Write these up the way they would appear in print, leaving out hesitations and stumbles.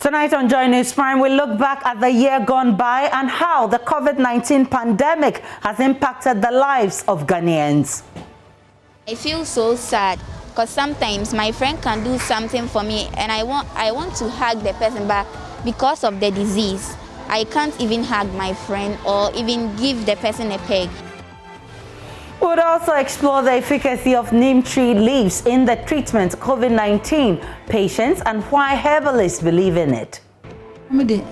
Tonight on Joy News Prime, we look back at the year gone by and how the COVID-19 pandemic has impacted the lives of Ghanaians. I feel so sad because sometimes my friend can do something for me and I want to hug the person, but because of the disease, I can't even hug my friend or even give the person a peg. We'll also explore the efficacy of neem tree leaves in the treatment of COVID-19 patients and why herbalists believe in it. The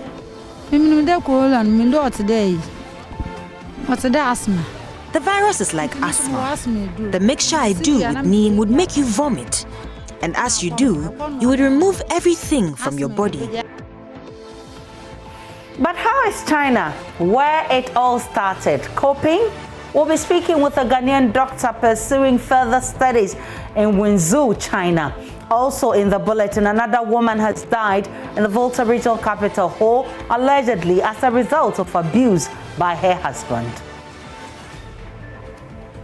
virus is like asthma. The mixture I do with neem would make you vomit. And as you do, you would remove everything from your body. But how is China, where it all started, coping? We'll be speaking with a Ghanaian doctor pursuing further studies in Wenzhou, China. Also in the bulletin, another woman has died in the Volta regional capital, Ho, allegedly as a result of abuse by her husband.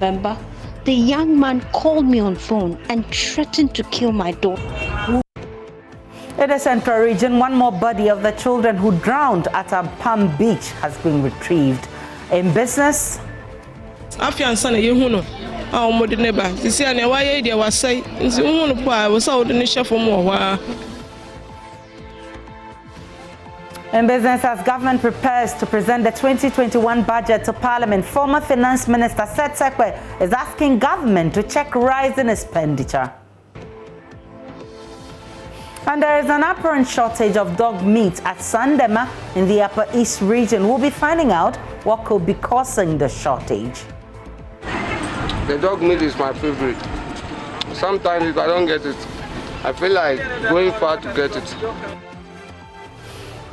Remember, the young man called me on phone and threatened to kill my daughter. In the central region, one more body of the children who drowned at a Palm Beach has been retrieved. In business, as government prepares to present the 2021 budget to Parliament, former Finance Minister Seth Sekwe is asking government to check rising expenditure. And there is an apparent shortage of dog meat at Sandema in the Upper East region. We'll be finding out what could be causing the shortage. The dog meat is my favorite. Sometimes if I don't get it, I feel like going far to get it.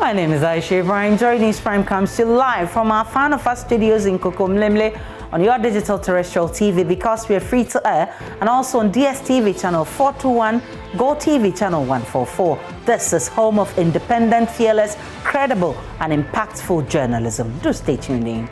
My name is Aisha Ibrahim. Joy News Prime comes to you live from our Fan of Us studios in Kokomlemle on your digital terrestrial TV because we are free to air, and also on DSTV channel 421, Go TV channel 144. This is home of independent, fearless, credible and impactful journalism. Do stay tuned in.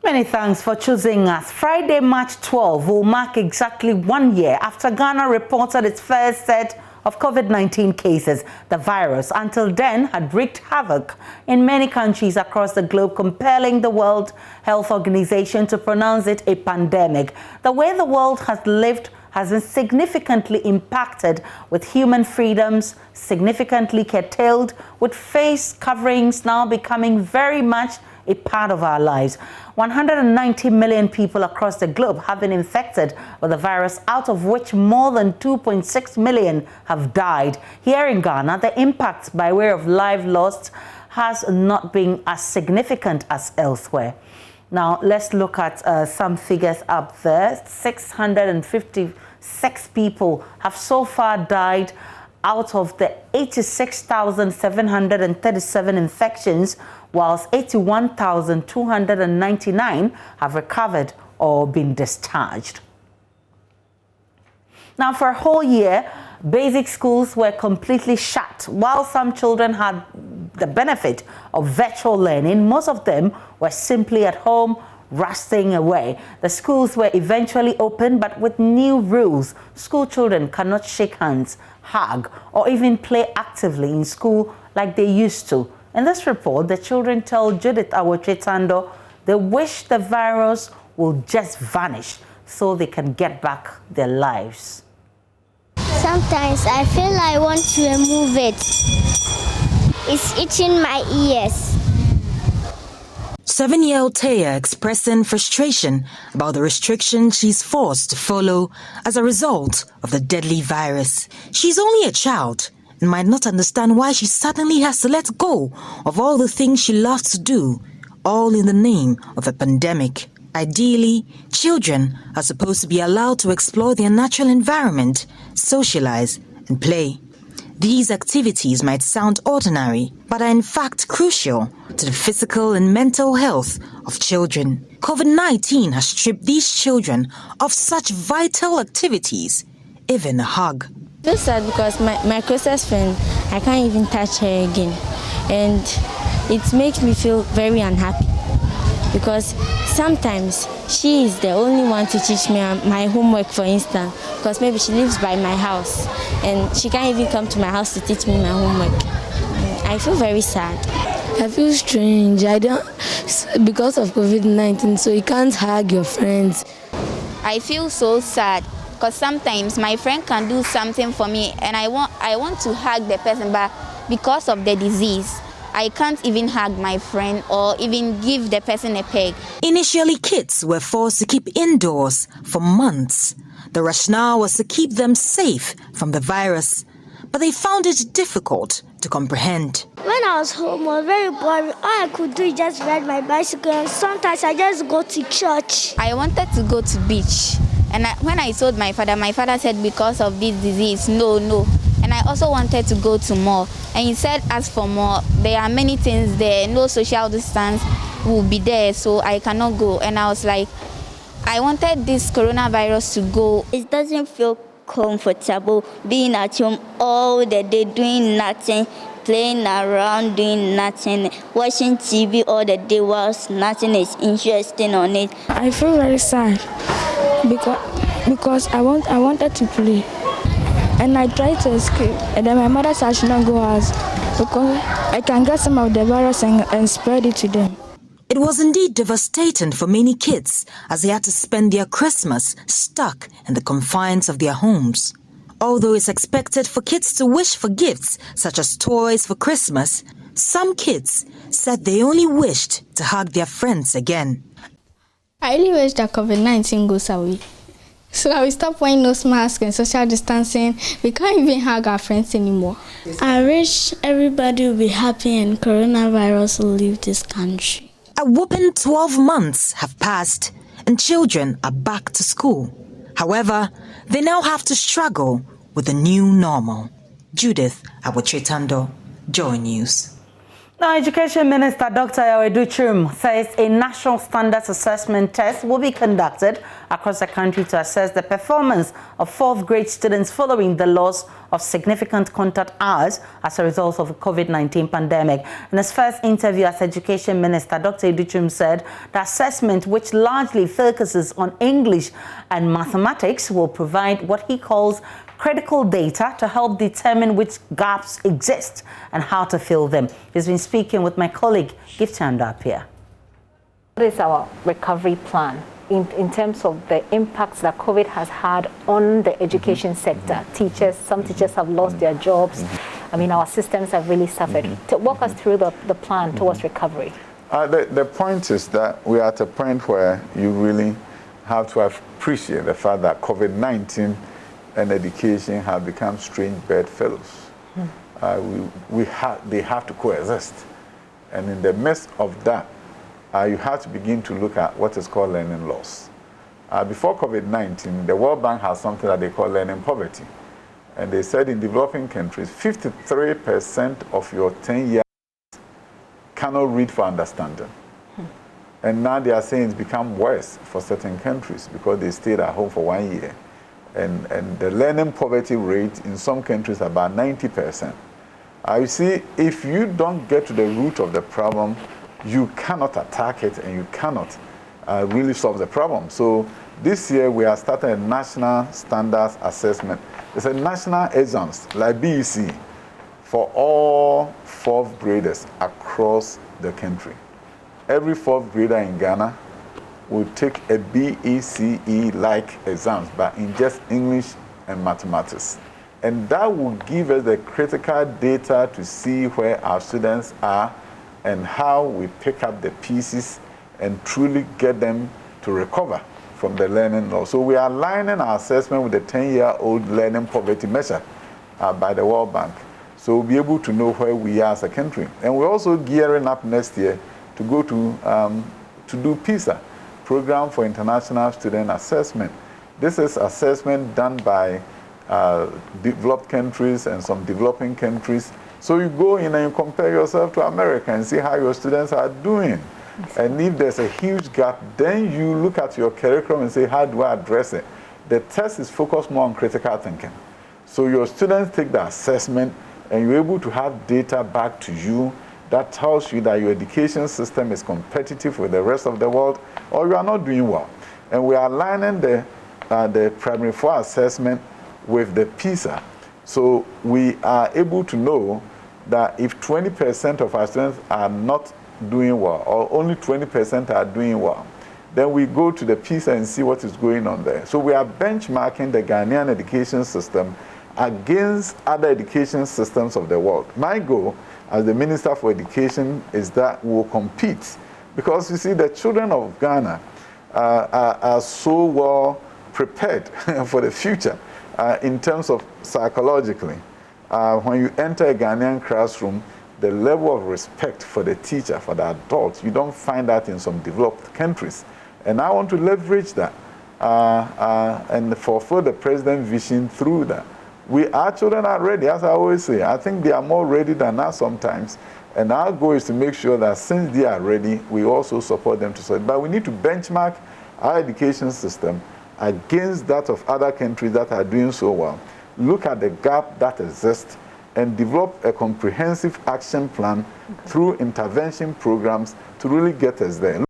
Many thanks for choosing us. Friday, March 12 will mark exactly 1 year after Ghana reported its first set of COVID-19 cases. The virus, until then, had wreaked havoc in many countries across the globe, compelling the World Health Organization to pronounce it a pandemic. The way the world has lived has been significantly impacted, with human freedoms significantly curtailed, with face coverings now becoming very much a part of our lives. 190 million people across the globe have been infected with the virus, out of which more than 2.6 million have died. Here in Ghana, the impact by way of life lost has not been as significant as elsewhere. Now, let's look at some figures up there. 656 people have so far died out of the 86,737 infections, whilst 81,299 have recovered or been discharged. Now, for a whole year, basic schools were completely shut. While some children had the benefit of virtual learning, most of them were simply at home, rusting away. The schools were eventually opened, but with new rules. School children cannot shake hands, hug, or even play actively in school like they used to. In this report, the children tell Judith Awotretando they wish the virus will just vanish so they can get back their lives. Sometimes I feel I want to remove it. It's itching my ears. 7-year-old Taya expressing frustration about the restrictions she's forced to follow as a result of the deadly virus. She's only a child and might not understand why she suddenly has to let go of all the things she loves to do, all in the name of the pandemic. Ideally, children are supposed to be allowed to explore their natural environment, socialize, and play. These activities might sound ordinary, but are in fact crucial to the physical and mental health of children. COVID-19 has stripped these children of such vital activities, even a hug. I feel sad because my closest friend, I can't even touch her again. And it makes me feel very unhappy because sometimes she is the only one to teach me my homework, for instance, because maybe she lives by my house and she can't even come to my house to teach me my homework. I feel very sad. I feel strange. I don't, because of COVID-19, so you can't hug your friends. I feel so sad because sometimes my friend can do something for me and I want to hug the person, but because of the disease, I can't even hug my friend or even give the person a peg. Initially, kids were forced to keep indoors for months. The rationale was to keep them safe from the virus, but they found it difficult to comprehend. When I was home, I was very boring. All I could do is just ride my bicycle, and sometimes I just go to church. I wanted to go to beach, and when I told my father said because of this disease, no. And I also wanted to go to mall, and he said as for mall, there are many things there, no social distance will be there, so I cannot go. And I was like, I wanted this coronavirus to go. It doesn't feel comfortable being at home all the day doing nothing, playing around doing nothing, watching TV all the day whilst nothing is interesting on it. I feel very sad because I wanted to play and I tried to escape, and then my mother said I should not go out because I can get some of the virus and spread it to them. It was indeed devastating for many kids as they had to spend their Christmas stuck in the confines of their homes. Although it's expected for kids to wish for gifts such as toys for Christmas, some kids said they only wished to hug their friends again. I really wish that COVID-19 goes away, so that we stop wearing nose masks and social distancing. We can't even hug our friends anymore. I wish everybody will be happy and coronavirus will leave this country. A whopping 12 months have passed and children are back to school. However, they now have to struggle with the new normal. Judith Awochetando, Joy News. Now, Education Minister Dr. Yaweduchum says a national standards assessment test will be conducted across the country to assess the performance of fourth grade students following the loss of significant contact hours as a result of the COVID-19 pandemic. In his first interview as Education Minister, Dr. Yaweduchum said the assessment, which largely focuses on English and mathematics, will provide what he calls critical data to help determine which gaps exist and how to fill them. He's been speaking with my colleague, Giftanda Apia. What is our recovery plan in terms of the impacts that COVID has had on the education sector? Some teachers have lost their jobs. I mean, our systems have really suffered. To walk us through the plan towards recovery. The point is that we are at a point where you really have to appreciate the fact that COVID-19 and education have become strange bedfellows. They have to coexist. And in the midst of that, you have to begin to look at what is called learning loss. Before COVID-19, the World Bank has something that they call learning poverty. And they said in developing countries, 53% of your 10-year cannot read for understanding. And now they are saying it's become worse for certain countries because they stayed at home for 1 year. And the learning poverty rate in some countries is about 90%. You see, if you don't get to the root of the problem, you cannot attack it and you cannot really solve the problem. So this year we are starting a national standards assessment. It's a national exams like BEC for all fourth graders across the country. Every fourth grader in Ghana will take a BECE-like exams, but in just English and mathematics. And that will give us the critical data to see where our students are and how we pick up the pieces and truly get them to recover from the learning loss. So we are aligning our assessment with the 10-year-old learning poverty measure by the World Bank. So we'll be able to know where we are as a country. And we're also gearing up next year to go to do PISA, Program for International Student Assessment. This is assessment done by developed countries and some developing countries. So you go in and you compare yourself to America and see how your students are doing. And if there's a huge gap, then you look at your curriculum and say, how do I address it? The test is focused more on critical thinking. So your students take the assessment and you're able to have data back to you that tells you that your education system is competitive with the rest of the world or you are not doing well. And we are aligning the primary 4 assessment with the PISA. So we are able to know that if 20% of our students are not doing well or only 20% are doing well, then we go to the PISA and see what is going on there. So we are benchmarking the Ghanaian education system against other education systems of the world. My goal as the Minister for Education is that we will compete because you see the children of Ghana are so well prepared for the future in terms of psychologically. When you enter a Ghanaian classroom, the level of respect for the teacher, for the adults, you don't find that in some developed countries. And I want to leverage that and fulfill the president's vision through that. Our children are ready, as I always say. I think they are more ready than us sometimes. And our goal is to make sure that since they are ready, we also support them to study. But we need to benchmark our education system against that of other countries that are doing so well. Look at the gap that exists and develop a comprehensive action plan through intervention programs to really get us there.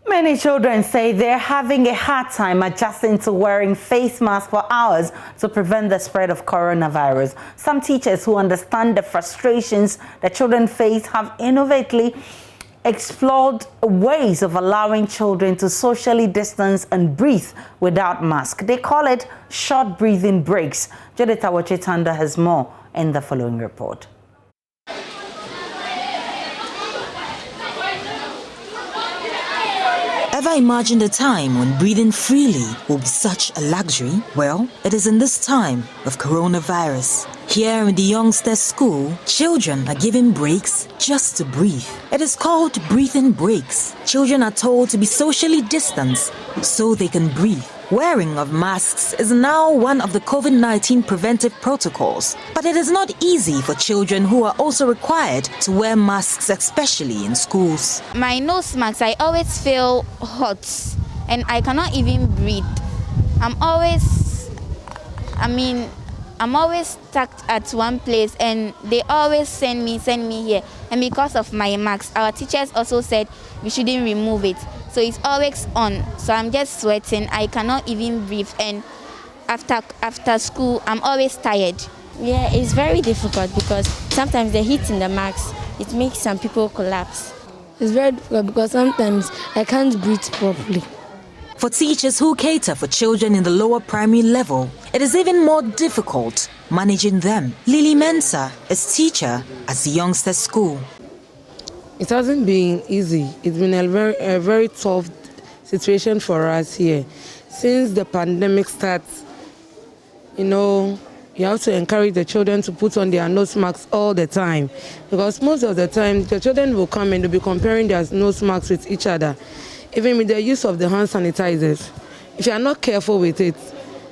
Many children say they're having a hard time adjusting to wearing face masks for hours to prevent the spread of coronavirus. Some teachers who understand the frustrations that children face have innovatively explored ways of allowing children to socially distance and breathe without mask. They call it short breathing breaks. Judith Awachitanda has more in the following report. Ever imagined a time when breathing freely will be such a luxury? Well, it is in this time of coronavirus. Here in the youngsters' school, children are given breaks just to breathe. It is called breathing breaks. Children are told to be socially distanced so they can breathe. Wearing of masks is now one of the COVID-19 preventive protocols, but it is not easy for children who are also required to wear masks, especially in schools. My nose mask, I always feel hot and I cannot even breathe. I'm always stuck at one place and they always send me here. And because of my mask, our teachers also said we shouldn't remove it. So it's always on. So I'm just sweating. I cannot even breathe. And after school, I'm always tired. Yeah, it's very difficult because sometimes the heat in the mask, it makes some people collapse. It's very difficult because sometimes I can't breathe properly. For teachers who cater for children in the lower primary level, it is even more difficult managing them. Lily Mensah is teacher at the youngsters' school. It hasn't been easy. It's been a very tough situation for us here. Since the pandemic starts, you have to encourage the children to put on their nose masks all the time. Because most of the time, the children will come and they'll be comparing their nose masks with each other. Even with the use of the hand sanitizers. If you are not careful with it,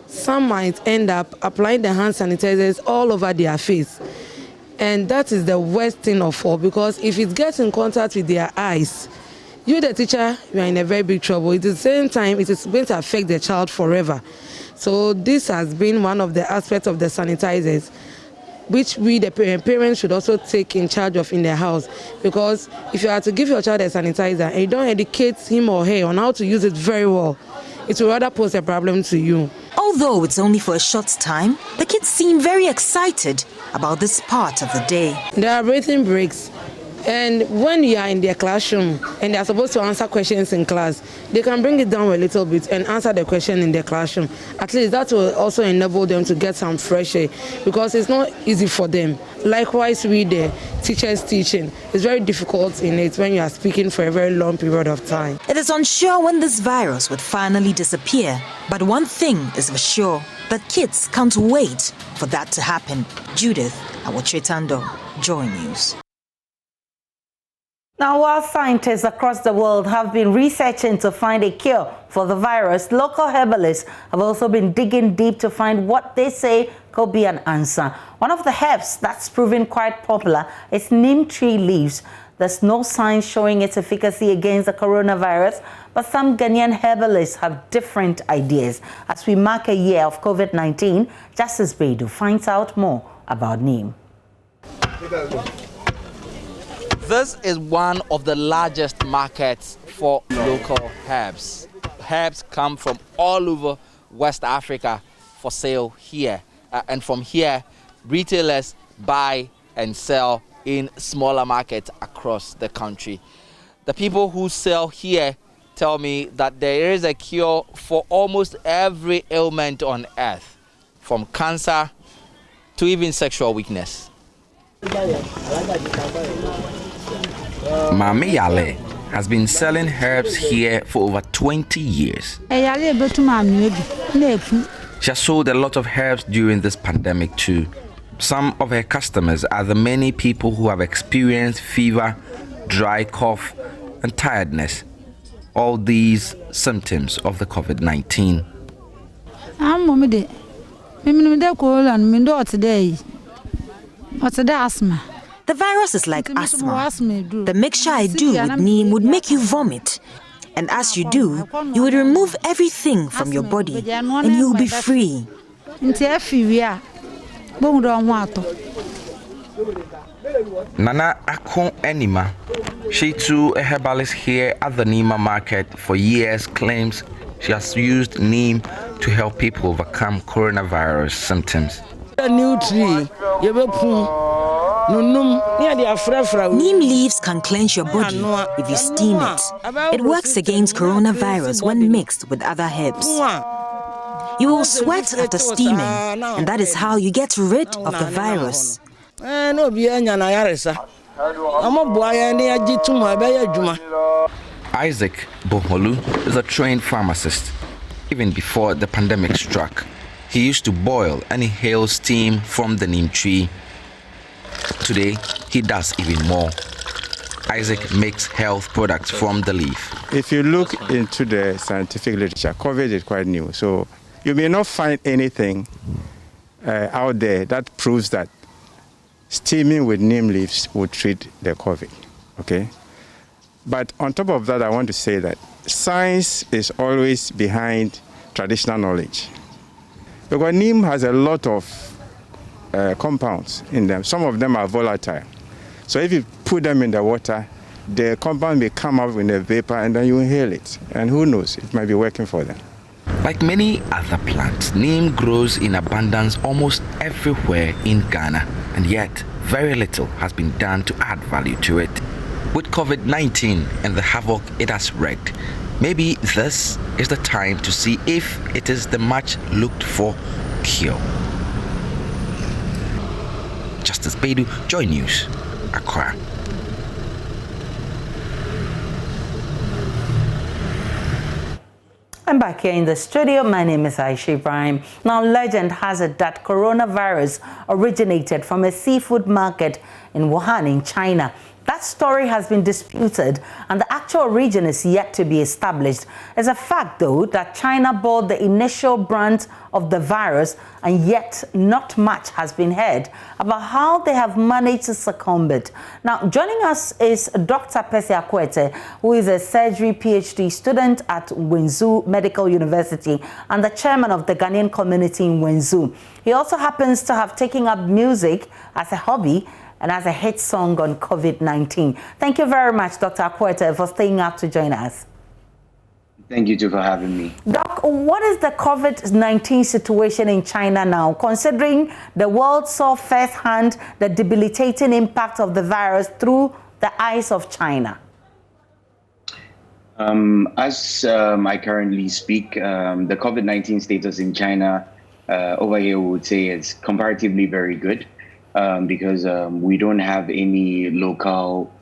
some might end up applying the hand sanitizers all over their face. And that is the worst thing of all, because if it gets in contact with their eyes, you, the teacher, you are in a very big trouble. At the same time, it is going to affect the child forever. So this has been one of the aspects of the sanitizers, which we, the parents, should also take in charge of in their house. Because if you are to give your child a sanitizer and you don't educate him or her on how to use it very well, it will rather pose a problem to you. Although it's only for a short time, the kids seem very excited about this part of the day. There are breathing breaks. And when you are in their classroom and they are supposed to answer questions in class, they can bring it down a little bit and answer the question in their classroom. At least that will also enable them to get some fresh air, because it's not easy for them. Likewise, we, the teachers teaching, it's very difficult in it when you are speaking for a very long period of time. It is unsure when this virus would finally disappear, but one thing is for sure, that kids can't wait for that to happen. Judith Awachitando, Joy News. Now, while scientists across the world have been researching to find a cure for the virus, local herbalists have also been digging deep to find what they say could be an answer. One of the herbs that's proven quite popular is neem tree leaves. There's no sign showing its efficacy against the coronavirus, but some Ghanaian herbalists have different ideas. As we mark a year of COVID-19, Justice Beidou finds out more about neem. This is one of the largest markets for local herbs. Herbs come from all over West Africa for sale here. And from here, retailers buy and sell in smaller markets across the country. The people who sell here tell me that there is a cure for almost every ailment on earth, from cancer to even sexual weakness. Mame Yale has been selling herbs here for over 20 years. She has sold a lot of herbs during this pandemic too. Some of her customers are the many people who have experienced fever, dry cough, and tiredness. All these symptoms of the COVID-19. The virus is like asthma. The mixture I do with neem would make you vomit. And as you do, you would remove everything from your body and you'll be free. Nana Akon Enima, she too a herbalist here at the Nima market for years, claims she has used neem to help people overcome coronavirus symptoms. Neem leaves can cleanse your body if you steam it. It works against coronavirus when mixed with other herbs. You will sweat after steaming, and that is how you get rid of the virus. Isaac Boholu is a trained pharmacist. Even before the pandemic struck, he used to boil and inhale steam from the neem tree. Today, he does even more. Isaac makes health products from the leaf. If you look into the scientific literature, COVID is quite new, so you may not find anything out there that proves that steaming with neem leaves will treat the COVID, okay? But on top of that, I want to say that science is always behind traditional knowledge. Because neem has a lot of compounds in them. Some of them are volatile. So if you put them in the water, the compound may come up in a vapor and then you inhale it. And who knows, it might be working for them. Like many other plants, neem grows in abundance almost everywhere in Ghana, and yet very little has been done to add value to it. With COVID-19 and the havoc it has wreaked, maybe this is the time to see if it is the much looked for cure. Justice Beidou, Joy News, Accra. I'm back here in the studio. My name is Aisha Ibrahim. Now, legend has it that coronavirus originated from a seafood market in Wuhan in China. That story has been disputed and the actual origin is yet to be established. It's a fact, though, that China bore the initial brunt of the virus, and yet not much has been heard about how they have managed to succumb it. Now, joining us is Dr. Percy Akwete, who is a surgery PhD student at Wenzhou Medical University and the chairman of the Ghanaian community in Wenzhou. He also happens to have taken up music as a hobby and as a hit song on COVID-19. Thank you very much, Dr. Akwete, for staying up to join us. Thank you too for having me. Doc, what is the COVID-19 situation in China now, considering the world saw firsthand the debilitating impact of the virus through the eyes of China? As I currently speak, the COVID-19 status in China over here, we would say, is comparatively very good. Because we don't have any local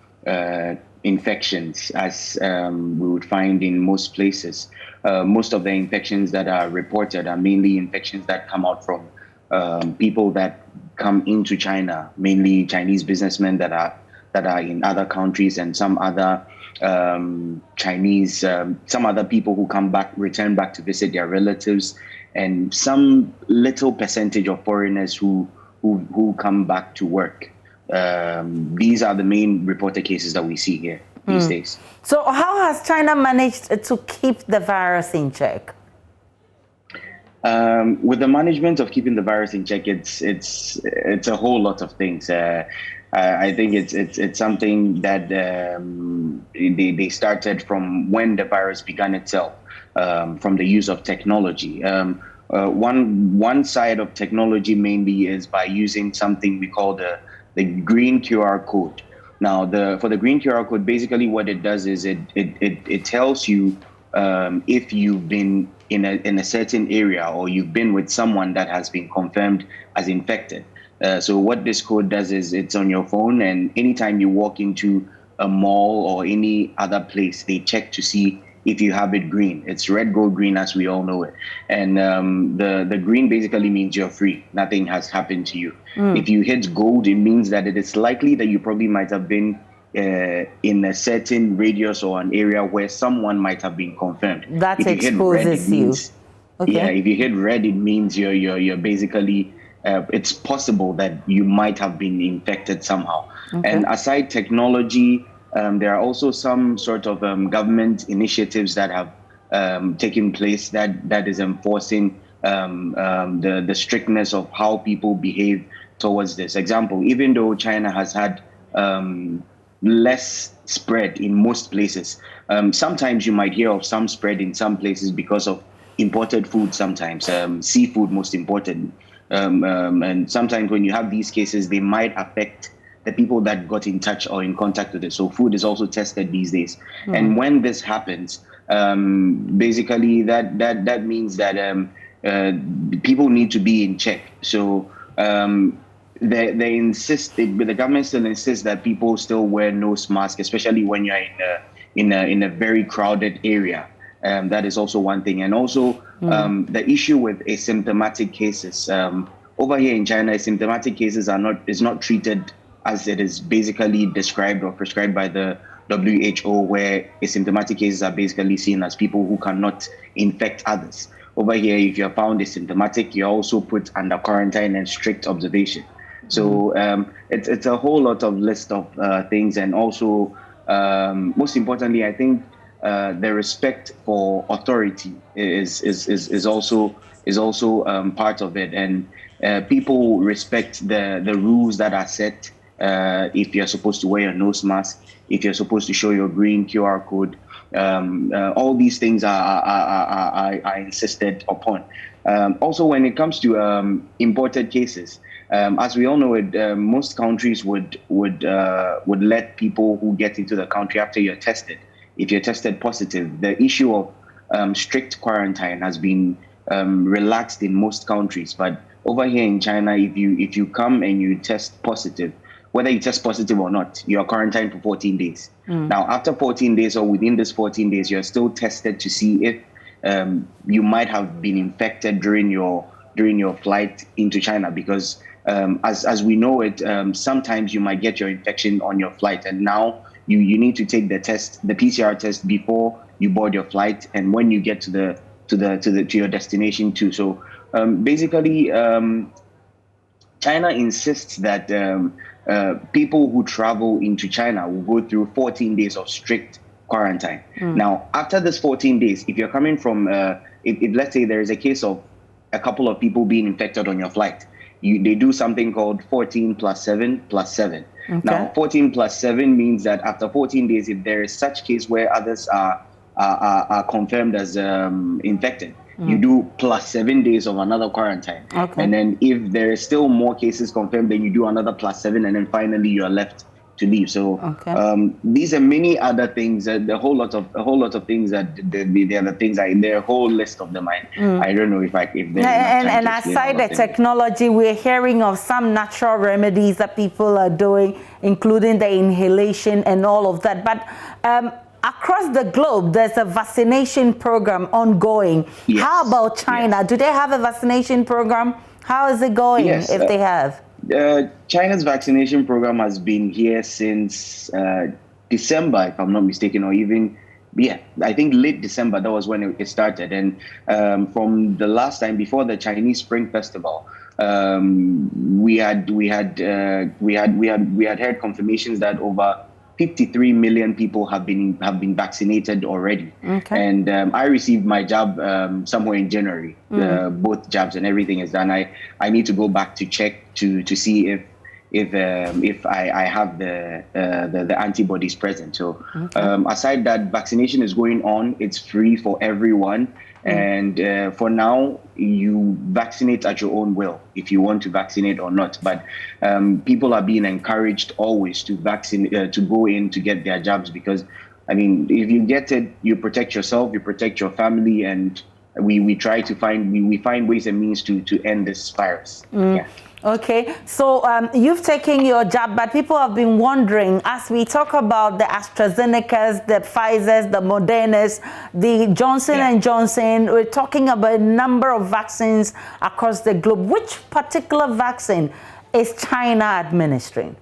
infections as we would find in most places. Most of the infections that are reported are mainly infections that come out from people that come into China, mainly Chinese businessmen that are in other countries, and some other Chinese, some other people who return back to visit their relatives, and some little percentage of foreigners who come back to work these are the main reported cases that we see here these days. So how has China managed to keep the virus in check? With the management of keeping the virus in check, it's a whole lot of things. I think it's something that they started from when the virus began itself, from the use of technology. One side of technology mainly is by using something we call the green QR code. Now, for the green QR code, basically what it does is it tells you if you've been in a certain area or you've been with someone that has been confirmed as infected. So what this code does is it's on your phone, and anytime you walk into a mall or any other place, they check to see if you have it green. It's red, gold, green, as we all know it. And the green basically means you're free. Nothing has happened to you. If you hit gold, it means that it is likely that you probably might have been in a certain radius or an area where someone might have been confirmed. That if you exposes hit red, it means, you. Okay. Yeah, if you hit red, it means you're basically, it's possible that you might have been infected somehow. Okay. And aside technology, there are also some sort of government initiatives that have taken place that is enforcing the strictness of how people behave towards this. Example, even though China has had less spread in most places, sometimes you might hear of some spread in some places because of imported food, sometimes seafood most important. And sometimes when you have these cases, they might affect the people that got in touch or in contact with it. So food is also tested these days. And when this happens, basically that means that people need to be in check. So they insist, the government still insists that people still wear nose masks, especially when you're in a very crowded area. That is also one thing. And also the issue with asymptomatic cases. Over here in China, asymptomatic cases is not treated as it is basically described or prescribed by the WHO, where asymptomatic cases are basically seen as people who cannot infect others. Over here, if you're found asymptomatic, you're also put under quarantine and strict observation. So it's a whole lot of list of things. And also, most importantly, I think the respect for authority is also part of it. And people respect the rules that are set. If you're supposed to wear your nose mask, if you're supposed to show your green QR code, all these things are insisted upon. Also, when it comes to imported cases, as we all know, most countries would let people who get into the country after you're tested. If you're tested positive, the issue of strict quarantine has been relaxed in most countries. But over here in China, if you come and you test positive, whether you test positive or not, you are quarantined for 14 days. Now, after 14 days or within this 14 days, you're still tested to see if you might have been infected during your flight into China, because as we know it, sometimes you might get your infection on your flight, and now you need to take the PCR test before you board your flight and when you get to your destination too. So basically, China insists that people who travel into China will go through 14 days of strict quarantine. Now, after this 14 days, if you're coming from, if let's say there is a case of a couple of people being infected on your flight, they do something called 14 plus 7 plus 7. Okay. Now, 14 plus 7 means that after 14 days, if there is such case where others are confirmed as infected, you do plus 7 days of another quarantine. Okay. And then if there is still more cases confirmed, then you do another plus 7, and then finally you are left to leave. So these are many other things. A whole lot of things that they are the things in their whole list of them. I don't know if there's and aside the technology, we're hearing of some natural remedies that people are doing, including the inhalation and all of that. But across the globe, there's a vaccination program ongoing. Yes. How about China? Yes. Do they have a vaccination program? How is it going, if they have? China's vaccination program has been here since December, if I'm not mistaken, or even I think late December, that was when it started. And from the last time, before the Chinese Spring Festival, we had heard confirmations that over 53 million people have been vaccinated already. Okay. And I received my jab somewhere in January. Both jabs and everything is done. I need to go back to check to see if I have the antibodies present. So aside that, vaccination is going on. It's free for everyone. And for now, you vaccinate at your own will if you want to vaccinate or not. But people are being encouraged always to vaccinate, to go in to get their jabs, because, I mean, if you get it, you protect yourself, you protect your family, and we try to find ways and means to end this virus. Yeah. Okay, so you've taken your jab, but people have been wondering, as we talk about the AstraZenecas, the Pfizers, the Modernas, the Johnson & Johnson, we're talking about a number of vaccines across the globe. Which particular vaccine is China administering?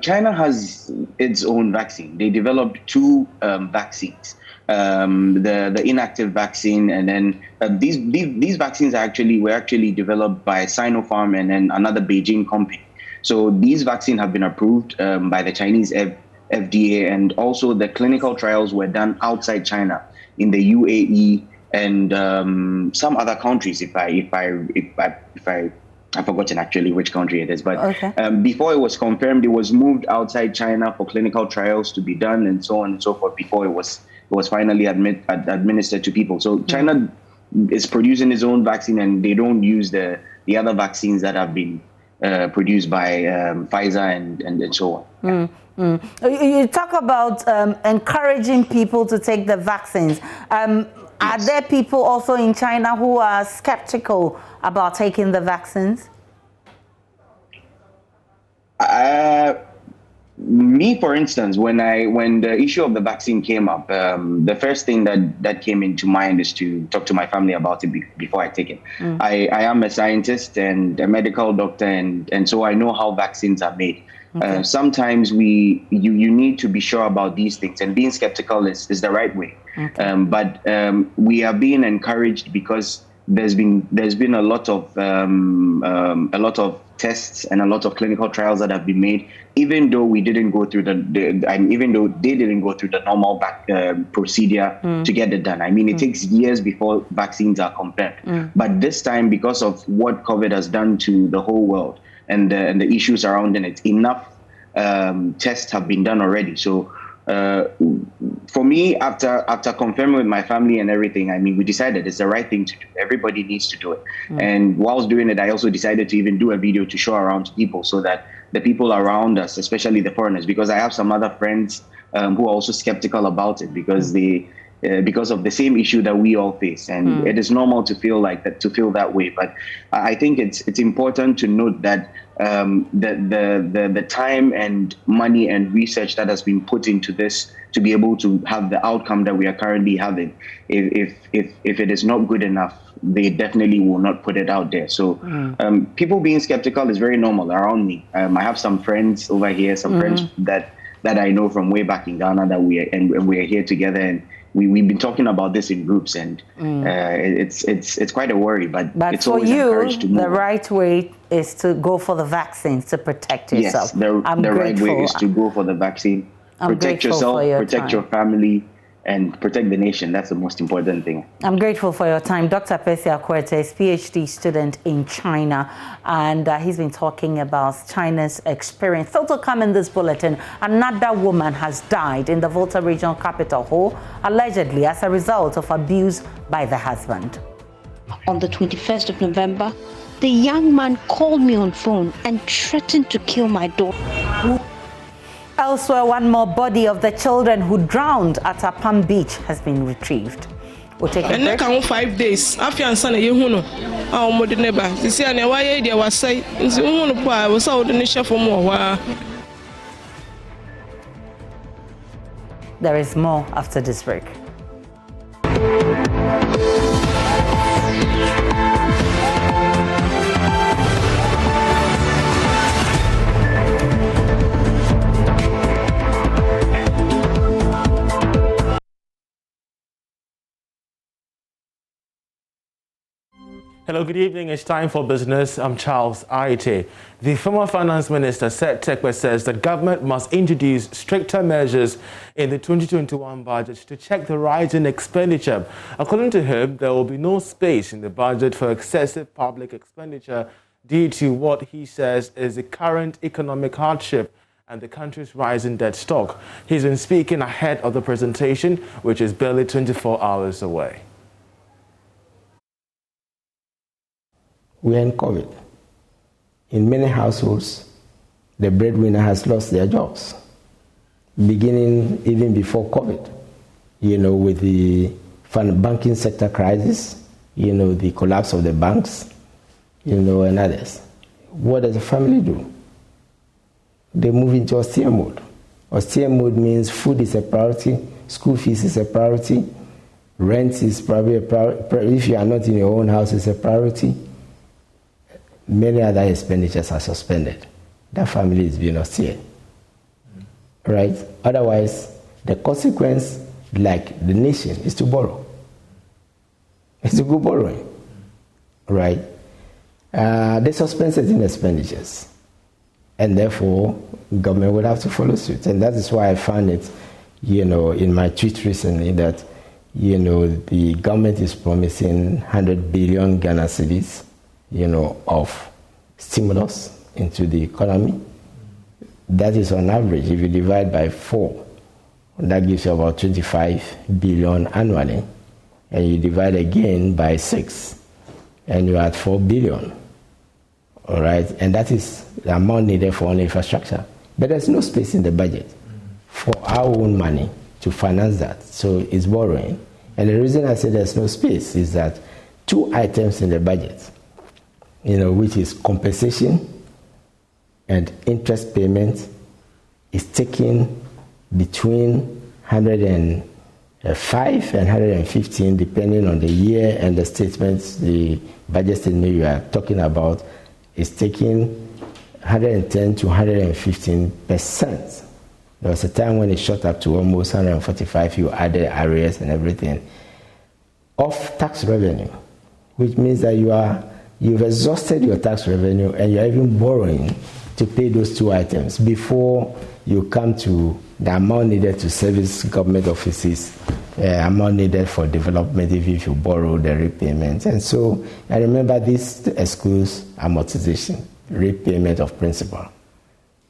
China has its own vaccine. They developed two vaccines. The inactive vaccine, and then these vaccines were actually developed by Sinopharm and then another Beijing company. So these vaccines have been approved by the Chinese FDA, and also the clinical trials were done outside China in the UAE and some other countries. I've forgotten actually which country it is, but before it was confirmed, it was moved outside China for clinical trials to be done and so on and so forth before it was finally administered to people. So China is producing its own vaccine, and they don't use the other vaccines that have been produced by Pfizer and so on. You talk about encouraging people to take the vaccines. Are there people also in China who are skeptical about taking the vaccines? Me, for instance, when the issue of the vaccine came up, the first thing that came into mind is to talk to my family about it before I take it. I am a scientist and a medical doctor, and so I know how vaccines are made. Sometimes you need to be sure about these things, and being skeptical is the right way. But we are being encouraged because there's been a lot of tests and a lot of clinical trials that have been made, even though we didn't go through even though they didn't go through the normal procedure to get it done. I mean, it takes years before vaccines are confirmed. But this time, because of what COVID has done to the whole world and the issues surrounding it, enough tests have been done already. So for me, after confirming with my family and everything, I mean, we decided it's the right thing to do. Everybody needs to do it. And whilst doing it, I also decided to even do a video to show around to people, so that the people around us, especially the foreigners, because I have some other friends who are also skeptical about it, because because of the same issue that we all face, and it is normal to feel like that, to feel that way. But I think it's important to note that the time and money and research that has been put into this to be able to have the outcome that we are currently having, if it is not good enough, they definitely will not put it out there. So people being skeptical is very normal around me. I have some friends over here, some friends that I know from way back in Ghana that we are here together, and we've been talking about this in groups, and it's quite a worry, but it's for always you, encouraged to move the on. right way is to go for the vaccines to protect yourself. Yes, the right way is to go for the vaccine, protect yourself, protect your family, and protect the nation. That's the most important thing. I'm grateful for your time. Dr. Percy Akwete is PhD student in China, and he's been talking about China's experience. Still to come in this bulletin, another woman has died in the Volta regional capital, Ho, allegedly as a result of abuse by the husband. On the 21st of November, the young man called me on phone and threatened to kill my daughter. Elsewhere, one more body of the children who drowned at Palm Beach has been retrieved. We'll take a break. 5 days. After and son, you know, our mother neighbor. You see, and why idea was say, was out in the chef for more. There is more after this break. Hello, good evening. It's time for business. I'm Charles Aite. The former finance minister said Tekwe says that government must introduce stricter measures in the 2021 budget to check the rise in expenditure. According to him, there will be no space in the budget for excessive public expenditure due to what he says is the current economic hardship and the country's rising debt stock. He's been speaking ahead of the presentation, which is barely 24 hours away. We are in COVID. In many households, the breadwinner has lost their jobs, beginning even before COVID, with the banking sector crisis, the collapse of the banks, and others. What does a family do? They move into austere mode. Austere mode means food is a priority, school fees is a priority, rent is probably a priority. If you are not in your own house, it's a priority. Many other expenditures are suspended. That family is being austere. Right? Otherwise, the consequence, like the nation, is to borrow. It's to go borrowing. Right? They suspend certain expenditures. And therefore, government will have to follow suit. And that is why I found it, in my tweet recently that, the government is promising 100 billion Ghana cedis, of stimulus into the economy. That is on average. If you divide by 4, that gives you about 25 billion annually. And you divide again by 6, and you're at 4 billion. All right, and that is the amount needed for only infrastructure. But there's no space in the budget for our own money to finance that. So it's borrowing. And the reason I say there's no space is that 2 items in the budget, which is compensation and interest payment, is taking between 105 and 115, depending on the year and the statements, the budget statement you are talking about, is taking 110 to 115%. There was a time when it shot up to almost 145, you added arrears and everything, of tax revenue, which means that you've exhausted your tax revenue and you're even borrowing to pay those 2 items before you come to the amount needed to service government offices, amount needed for development if you borrow the repayment. And so I remember this excludes amortization, repayment of principal,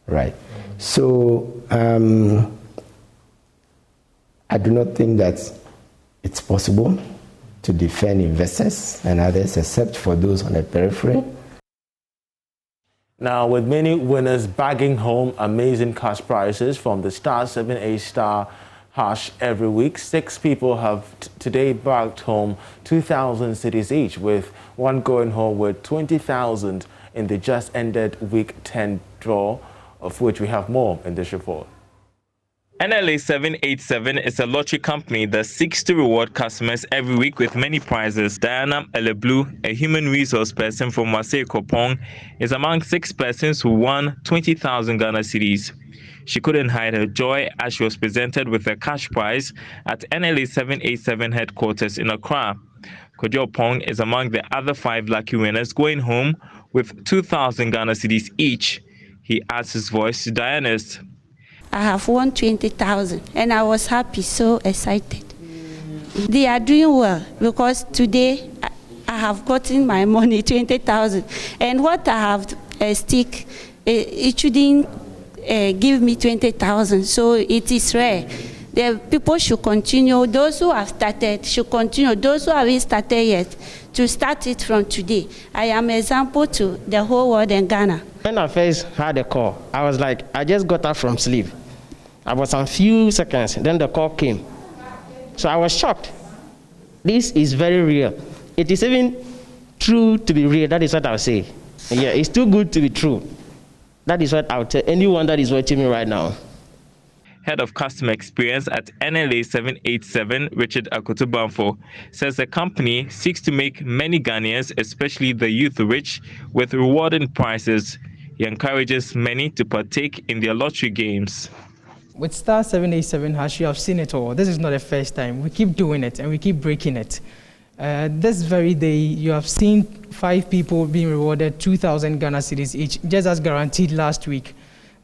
right? So I do not think that it's possible to defend investors and others except for those on the periphery. Now, with many winners bagging home amazing cash prizes from the star 7A star hash every week, 6 people have today bagged home 2,000 cedis each, with one going home with 20,000 in the just ended week 10 draw, of which we have more in this report. NLA 787 is a lottery company that seeks to reward customers every week with many prizes. Diana Eleblu, a human resource person from Wasei Kopong, is among 6 persons who won 20,000 Ghana cedis. She couldn't hide her joy as she was presented with a cash prize at NLA 787 headquarters in Accra. Kojo Pong is among the other 5 lucky winners going home with 2,000 Ghana cedis each. He adds his voice to Diana's. I have won 20,000 and I was happy, so excited. They are doing well because today I have gotten my money, 20,000. And what I have stick, it shouldn't give me 20,000, so it is rare. The people should continue. Those who have started should continue. Those who haven't started yet, to start it from today. I am an example to the whole world in Ghana. When I first had a call, I was like, I just got up from sleep. I was some few seconds, then the call came. So I was shocked. This is very real. It is even true to be real. That is what I'll say. Yeah, it's too good to be true. That is what I'll tell anyone that is watching me right now. Head of Customer Experience at NLA 787, Richard Akoto-Bamfo, says the company seeks to make many Ghanaians, especially the youth, rich with rewarding prizes. He encourages many to partake in their lottery games. With Star 787 hash, you have seen it all. This is not the first time. We keep doing it and we keep breaking it. This very day, you have seen 5 people being rewarded 2,000 Ghana cedis each, just as guaranteed last week.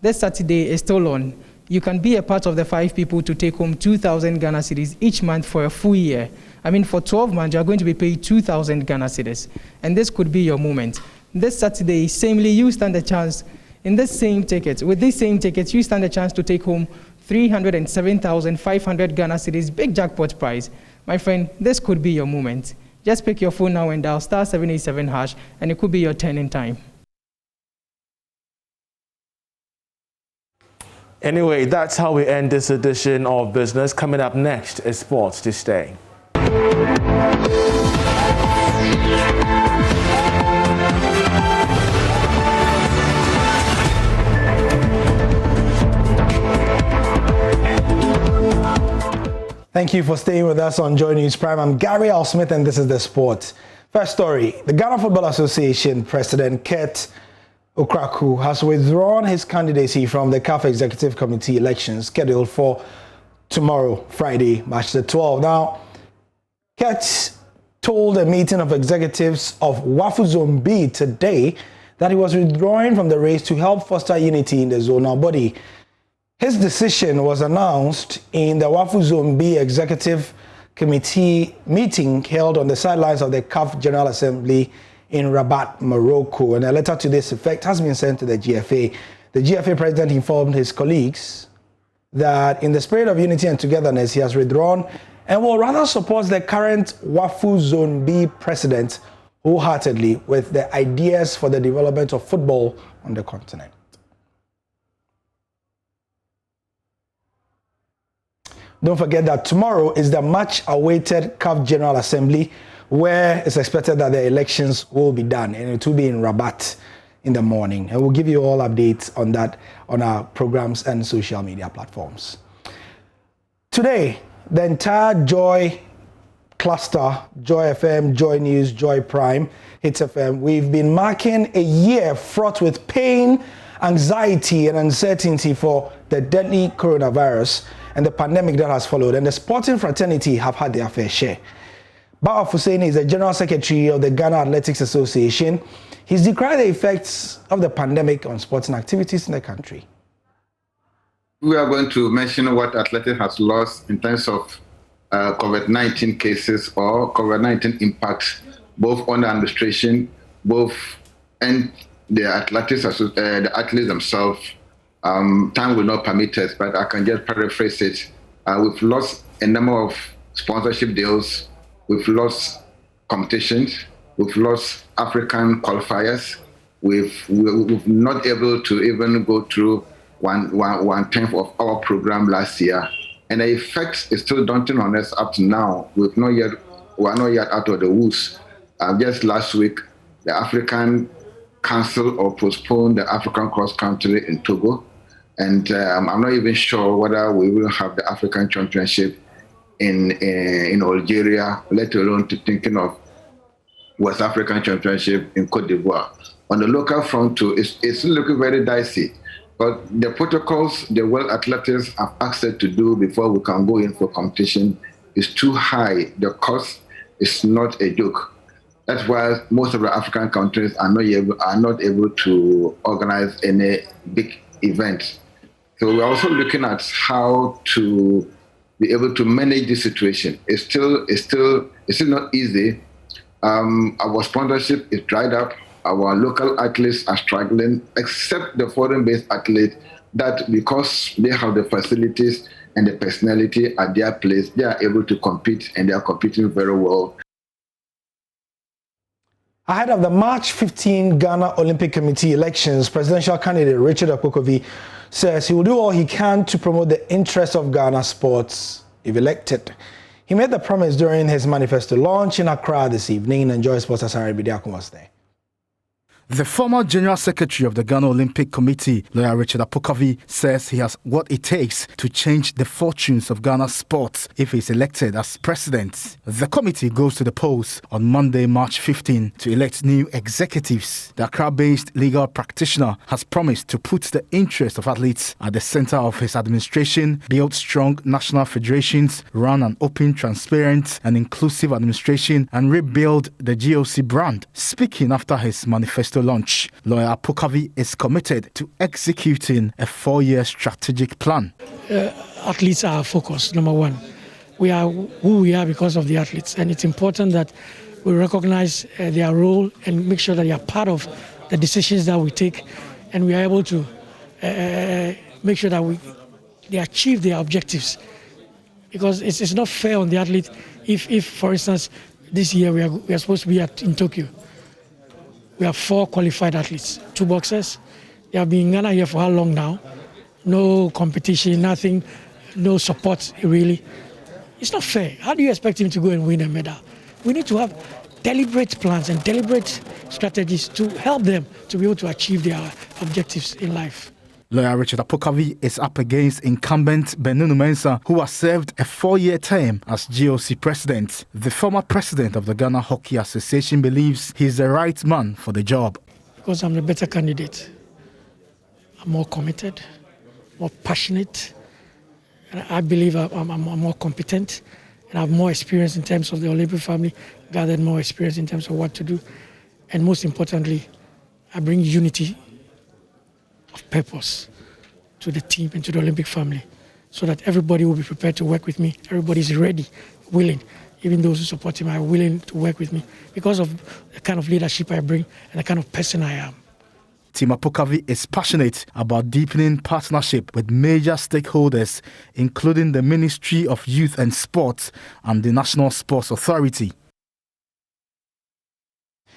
This Saturday is still on. You can be a part of the 5 people to take home 2,000 Ghana cedis each month for a full year. I mean, for 12 months, you are going to be paid 2,000 Ghana cedis. And this could be your moment. This Saturday, samely, you stand a chance. In this same ticket, with these same tickets, you stand a chance to take home 307,500 Ghana cedis, big jackpot prize. My friend, this could be your moment. Just pick your phone now and dial *787# and it could be your turn in time. Anyway, that's how we end this edition of Business. Coming up next is Sports to Stay. Thank you for staying with us on Joy News Prime. I'm Gary Al Smith and this is the Sport. First story, the Ghana Football Association President Kurt Okraku has withdrawn his candidacy from the CAF Executive Committee elections scheduled for tomorrow, Friday, March the 12th. Now, Kurt told a meeting of executives of WAFU Zone B today that he was withdrawing from the race to help foster unity in the zonal body. His decision was announced in the WAFU Zone B Executive Committee meeting held on the sidelines of the CAF General Assembly in Rabat, Morocco. And a letter to this effect has been sent to the GFA. The GFA president informed his colleagues that in the spirit of unity and togetherness, he has withdrawn and will rather support the current WAFU Zone B president wholeheartedly with the ideas for the development of football on the continent. Don't forget that tomorrow is the much-awaited CAF General Assembly, where it's expected that the elections will be done, and it will be in Rabat in the morning. And we'll give you all updates on that on our programs and social media platforms. Today, the entire Joy cluster, Joy FM, Joy News, Joy Prime, Hits FM, we've been marking a year fraught with pain, anxiety, and uncertainty for the deadly coronavirus and the pandemic that has followed, and the sporting fraternity have had their fair share. Bawa Hussein is the General Secretary of the Ghana Athletics Association. He's decried the effects of the pandemic on sporting activities in the country. We are going to mention what athletics has lost in terms of COVID-19 cases or COVID-19 impacts, both on the administration, and the athletes themselves. Time will not permit us, but I can just paraphrase it. We've lost a number of sponsorship deals. We've lost competitions. We've lost African qualifiers. We've not able to even go through one tenth of our program last year, and the effect is still daunting on us up to now. We are not yet out of the woods. Just last week, the African cancelled or postponed the African cross country in Togo. And I'm not even sure whether we will have the African Championship in Algeria, let alone thinking of West African Championship in Cote d'Ivoire. On the local front too, it's looking very dicey. But the protocols the World Athletics have asked us to do before we can go in for competition is too high. The cost is not a joke. That's why most of the African countries are not able to organize any big event. So we're also looking at how to be able to manage this situation. It's still not easy. Our sponsorship is dried up. Our local athletes are struggling, except the foreign-based athletes that because they have the facilities and the personality at their place, they are able to compete, and they are competing very well. Ahead of the March 15 Ghana Olympic Committee elections, presidential candidate Richard Akpokovi says he will do all he can to promote the interests of Ghana sports if elected. He made the promise during his manifesto launch in Accra this evening. Enjoy Sports as Arabidia was there. The former General Secretary of the Ghana Olympic Committee, lawyer Richard Apokavi, says he has what it takes to change the fortunes of Ghana's sports if he is elected as president. The committee goes to the polls on Monday, March 15 to elect new executives. The Accra-based legal practitioner has promised to put the interests of athletes at the center of his administration, build strong national federations, run an open, transparent and inclusive administration, and rebuild the GOC brand. Speaking after his manifesto launch, lawyer Apokavi is committed to executing a 4-year strategic plan. Athletes are our focus, number one. We are who we are because of the athletes, and it's important that we recognize their role and make sure that they are part of the decisions that we take, and we are able to make sure that they achieve their objectives. Because it's not fair on the athlete if for instance, this year we are supposed to be in Tokyo. We have 4 qualified athletes, 2 boxers. They have been in Ghana here for how long now? No competition, nothing, no support really. It's not fair. How do you expect him to go and win a medal? We need to have deliberate plans and deliberate strategies to help them to be able to achieve their objectives in life. Lawyer Richard Apokavi is up against incumbent Benunu Mensah, who has served a 4-year term as GOC president. The former president of the Ghana Hockey Association believes he is the right man for the job. Because I'm the better candidate. I'm more committed, more passionate, and I believe I'm more competent, and I have more experience in terms of the Olympic family, gathered more experience in terms of what to do, and most importantly, I bring unity of purpose to the team and to the Olympic family, so that everybody will be prepared to work with me. Everybody is ready, willing. Even those who support him are willing to work with me because of the kind of leadership I bring and the kind of person I am. Team Apokavi is passionate about deepening partnership with major stakeholders, including the Ministry of Youth and Sports and the National Sports Authority.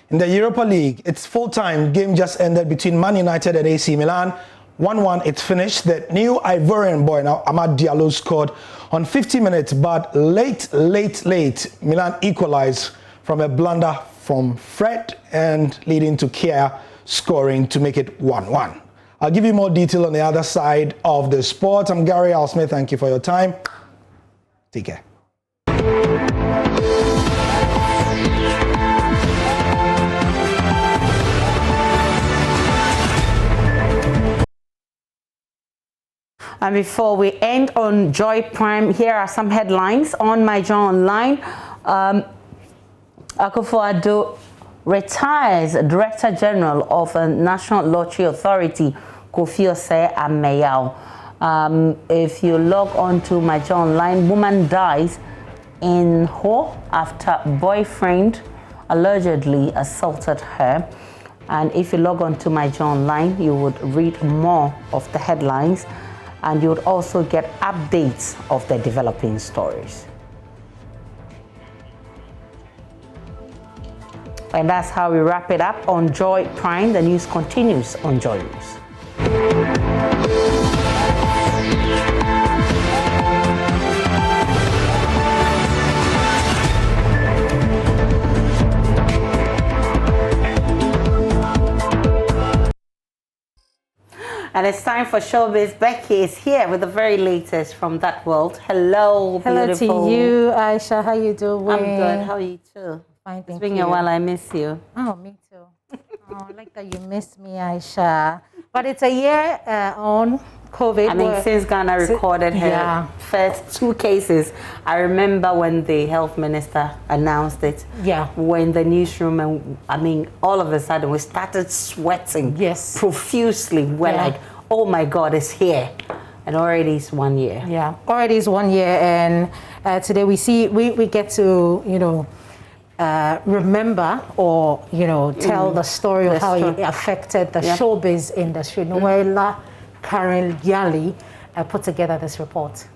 In the Europa League, its full-time game just ended between Man United and AC Milan. 1-1, it's finished. The new Ivorian boy, now Amad Diallo, scored on 50 minutes, but late, Milan equalized from a blunder from Fred and leading to Kier scoring to make it 1-1. I'll give you more detail on the other side of the sport. I'm Gary Al-Smith. Thank you for your time. Take care. And before we end on Joy Prime, here are some headlines on My Joy Online. Akufo-Addo retires Director General of the National Lottery Authority, Kofi Osei Ameyao. If you log on to My Joy Online, woman dies in Ho after boyfriend allegedly assaulted her. And if you log on to My Joy Online, you would read more of the headlines, and you would also get updates of the developing stories. And that's how we wrap it up on Joy Prime. The news continues on Joy News. And it's time for Showbiz. Becky is here with the very latest from that world. Hello, beautiful. Hello to you, Aisha. How you doing? I'm good. How are you too? Fine, thank you. It's been a while. I miss you. Oh, me too. Oh, I like that you missed me, Aisha. But it's a year on COVID. I mean, since Ghana recorded her first 2 cases, I remember when the health minister announced it. Yeah. We're in the newsroom, and I mean, all of a sudden we started sweating. Yes. Profusely. We're like, oh my God, it's here. And already it's 1 year. Yeah, already it's 1 year, and today we get to, you know, remember or, you know, tell the story of how it affected the showbiz industry. Noella Karen Yali put together this report.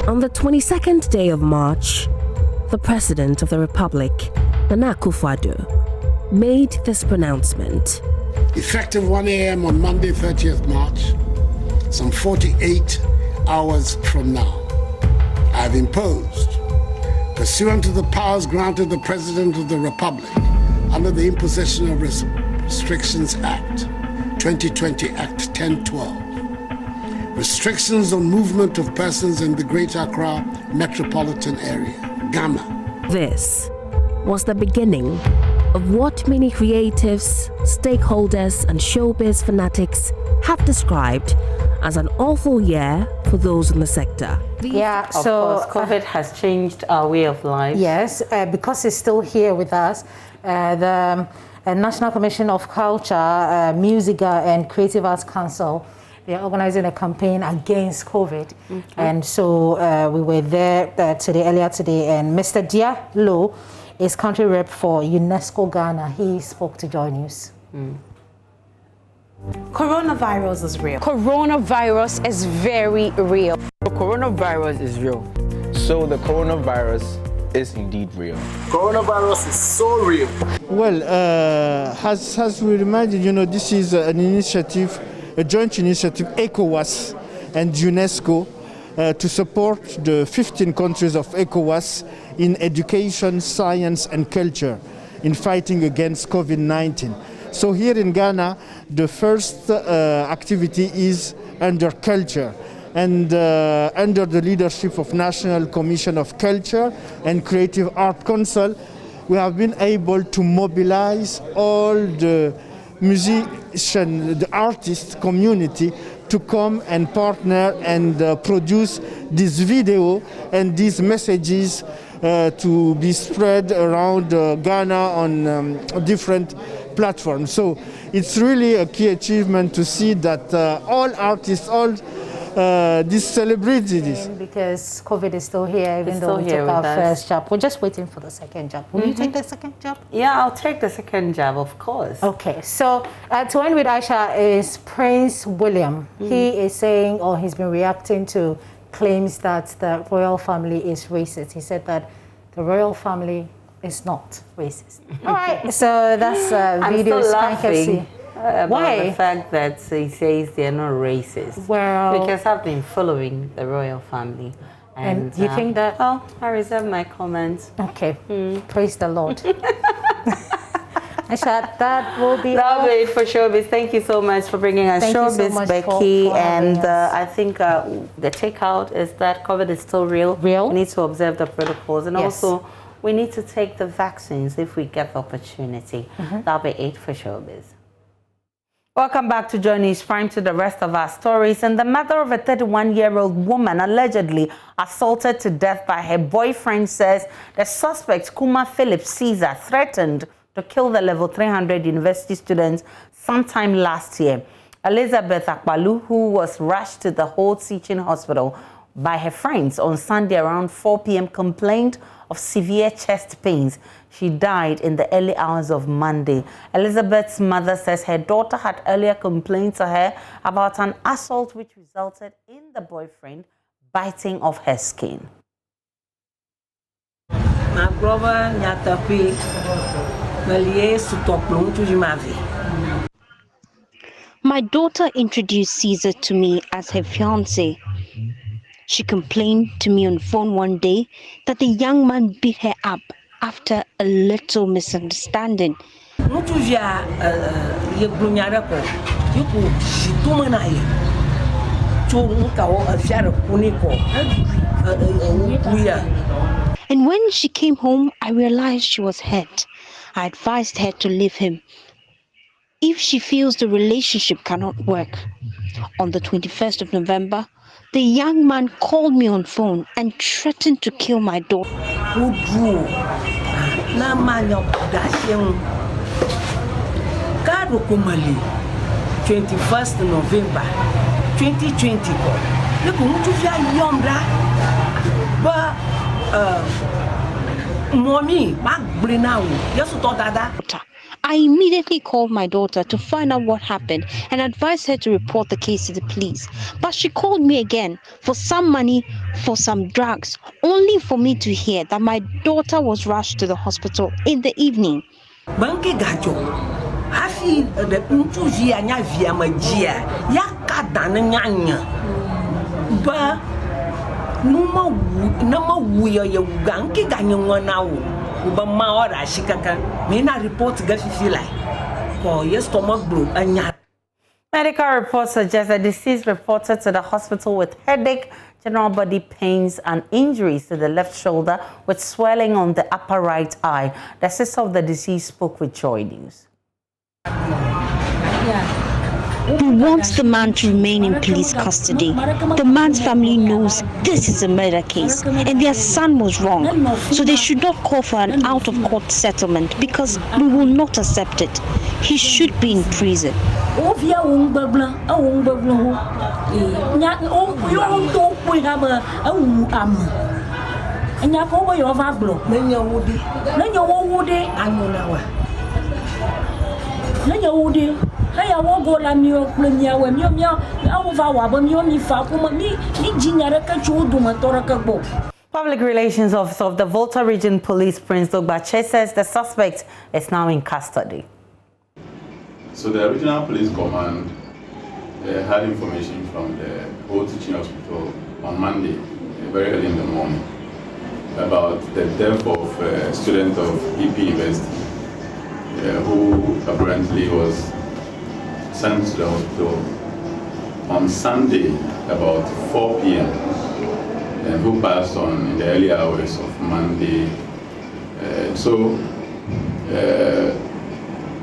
On the 22nd day of March, the President of the Republic, Nana Akufo-Addo, made this pronouncement. Effective 1 a.m. on Monday, 30th March, some 48 hours from now, I've imposed, pursuant to the powers granted the President of the Republic under the Imposition of Restrictions Act, 2020 Act 1012, restrictions on movement of persons in the Greater Accra metropolitan area, Ghana. This was the beginning of what many creatives, stakeholders, and showbiz fanatics have described as an awful year for those in the sector. Yeah, Of so course, COVID has changed our way of life. Yes, because it's still here with us. The National Commission of Culture, Music and Creative Arts Council, they're organizing a campaign against COVID. Okay. And so we were there earlier today, and Mr. Dia Lo is country rep for UNESCO Ghana. He spoke to Joy News. Coronavirus is real. Coronavirus is very real. The coronavirus is real. So the coronavirus is indeed real. Coronavirus is so real. Well, as we reminded, this is an initiative, a joint initiative, ECOWAS and UNESCO, to support the 15 countries of ECOWAS in education, science and culture in fighting against COVID-19. So here in Ghana, the first activity is under culture, and under the leadership of National Commission of Culture and Creative Art Council, we have been able to mobilize all the musicians, the artist community to come and partner and produce this video and these messages to be spread around Ghana on different platforms. So it's really a key achievement to see that all artists, all these celebrities. Because COVID is still here, even though we took our first jab. We're just waiting for the second jab. Will you take the second jab? Yeah, I'll take the second jab, of course. Okay, so to end with Aisha is Prince William. He is saying, or he's been reacting to claims that the royal family is racist. He said that the royal family is not racist. All right, so that's video. I'm still laughing about Why? the fact that he says they're not racist. Well, because I've been following the royal family. And you think that? Oh, I reserve my comments. Okay, praise the Lord. Aisha, that will be That'll be it for Showbiz. Thank you so much for bringing us Showbiz, much Becky. for and us. I think the takeout is that COVID is still real. We need to observe the protocols. And also, we need to take the vaccines if we get the opportunity. That'll be it for Showbiz. Welcome back to Journey's Prime, to the rest of our stories. And the mother of a 31-year-old woman allegedly assaulted to death by her boyfriend says the suspect, Kuma Philip Caesar, threatened to kill the level 300 university students sometime last year. Elizabeth Akpalu, who was rushed to the Holt Teaching Hospital by her friends on Sunday around 4 p.m., complained of severe chest pains. She died in the early hours of Monday. Elizabeth's mother says her daughter had earlier complained to her about an assault which resulted in the boyfriend biting off her skin. My brother, my daughter introduced Caesar to me as her fiancé. She complained to me on the phone one day that the young man beat her up after a little misunderstanding. And when she came home, I realized she was hurt. I advised her to leave him if she feels the relationship cannot work. On the 21st of November, the young man called me on phone and threatened to kill my daughter. 21st November 2020. I immediately called my daughter to find out what happened and advised her to report the case to the police. But she called me again for some money for some drugs, only for me to hear that my daughter was rushed to the hospital in the evening. Numa wuya ya ganki ganyen wana wu. Uba maora shikaka. Mina report gafi like. For your stomach blow anya. Medical reports suggest a deceased reported to the hospital with headache, general body pains and injuries to the left shoulder with swelling on the upper right eye. The sister of the deceased spoke with Joy News. We want the man to remain in police custody. The man's family knows this is a murder case and their son was wrong. So they should not call for an out-of-court settlement because we will not accept it. He should be in prison. Public Relations Officer of the Volta Region Police, Prince Dogbache, says the suspect is now in custody. So the Regional Police Command had information from the old teaching hospital on Monday, very early in the morning, about the death of a student of EP University who apparently was sent to the hospital on Sunday about 4 p.m. and who passed on in the early hours of Monday.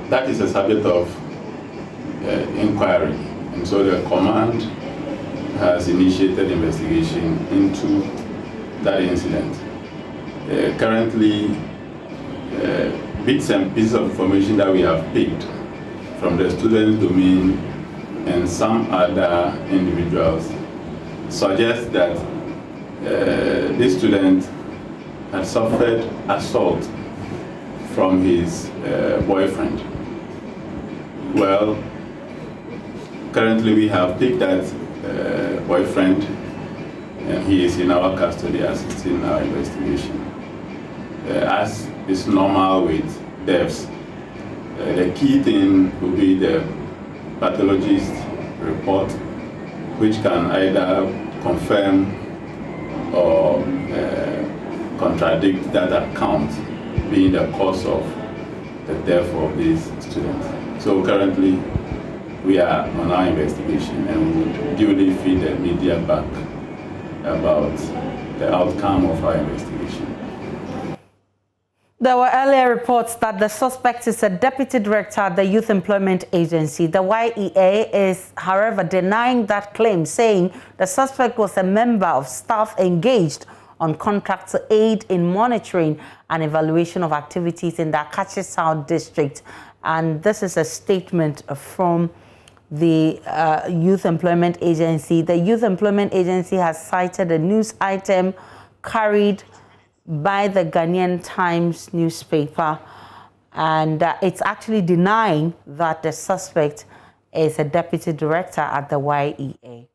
That is a subject of inquiry, and so the command has initiated investigation into that incident. Currently, bits and pieces of information that we have picked from the student domain and some other individuals suggest that this student had suffered assault from his boyfriend. Well, currently we have picked that boyfriend and he is in our custody, assisting in our investigation. As is normal with deaths, the key thing will be the pathologist report, which can either confirm or contradict that account being the cause of the death of this student. So currently, we are on our investigation and we will duly feed the media back about the outcome of our investigation. There were earlier reports that the suspect is a deputy director at the Youth Employment Agency. The YEA is, however, denying that claim, saying the suspect was a member of staff engaged on contract to aid in monitoring and evaluation of activities in the Akachi South District. And this is a statement from the Youth Employment Agency. The Youth Employment Agency has cited a news item carried by the Ghanaian Times newspaper, and it's actually denying that the suspect is a deputy director at the YEA.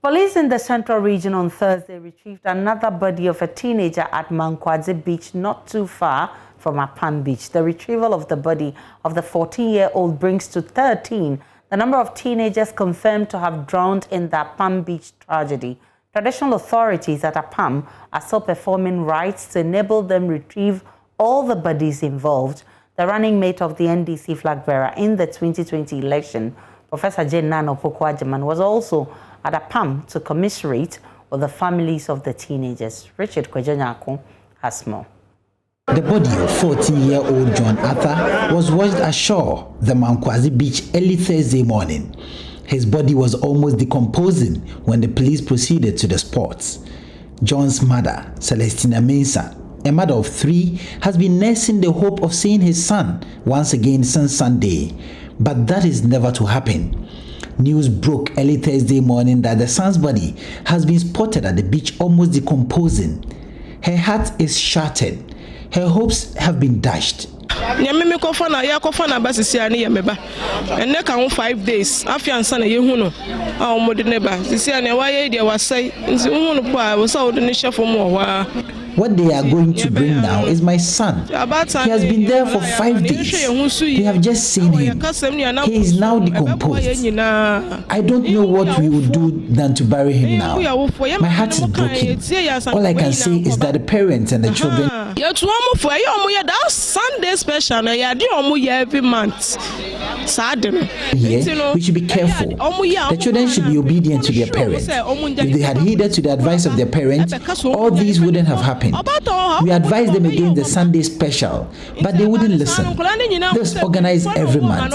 Police in the Central Region on Thursday retrieved another body of a teenager at Mankwadze Beach, not too far from Apam Beach. The retrieval of the body of the 14-year-old brings to 13 the number of teenagers confirmed to have drowned in the Apam Beach tragedy. Traditional authorities at Apam are still performing rites to enable them retrieve all the bodies involved. The running mate of the NDC flag bearer in the 2020 election, Professor Jane Nano Pokwajaman, was also at Apam to commiserate with the families of the teenagers. Richard Kwejanyako has more. The body of 14-year-old John Arthur was washed ashore the Mankwazi Beach early Thursday morning. His body was almost decomposing when the police proceeded to the spot. John's mother, Celestina Mensah, a mother of 3, has been nursing the hope of seeing his son once again since Sunday, but that is never to happen. News broke early Thursday morning that the son's body has been spotted at the beach almost decomposing. Her heart is shattered. Her hopes have been dashed. Nyame me kofa na ya kofa na basisi ani ya meba. Enne ka ho 5 days. Afia ansa na yehu no. A omode ne ba. Sisi ani wa ye dia wasai. Nti hu no po a wo sa wo de ne chefo mo wa. What they are going to bring now is my son. He has been there for 5 days. We have just seen him. He is now decomposed. I don't know what we will do than to bury him now. My heart is broken. All I can say is that the parents and the children... Sunday special every month. Here, we should be careful. The children should be obedient to their parents. If they had heeded to the advice of their parents, all these wouldn't have happened. We advised them against the Sunday special, but they wouldn't listen. This is organized every month.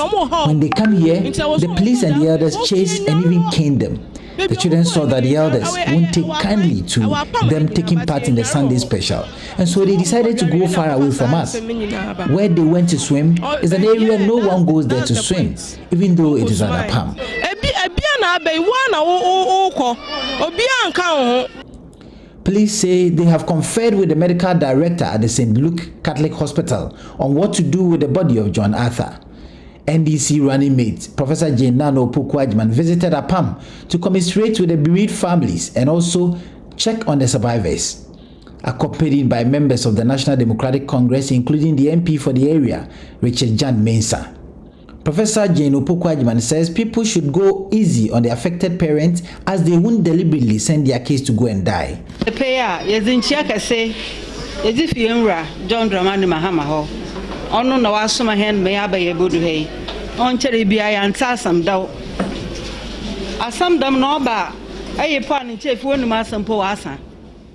When they come here, the police and the elders chase and even cane them. The children saw that the elders wouldn't take kindly to them taking part in the Sunday special, and so they decided to go far away from us. Where they went to swim is an area no one goes there to swim, even though it is at Apam. Police say they have conferred with the medical director at the St. Luke Catholic Hospital on what to do with the body of John Arthur. NDC running mate Professor Jane Nano Opoku-Agyeman visited Apam to commiserate with the bereaved families and also check on the survivors. Accompanied by members of the National Democratic Congress, including the MP for the area, Richard Jan Mensah. Professor Jane Opoku-Agyeman says people should go easy on the affected parents as they won't deliberately send their kids to go and die. The payer, John Dramani Mahama ho. Ono na wasoma hen me abaye bodu hey. On chere bia ya ntasam daw. Asam dam no ba aye pan chief wonu masampo wasa.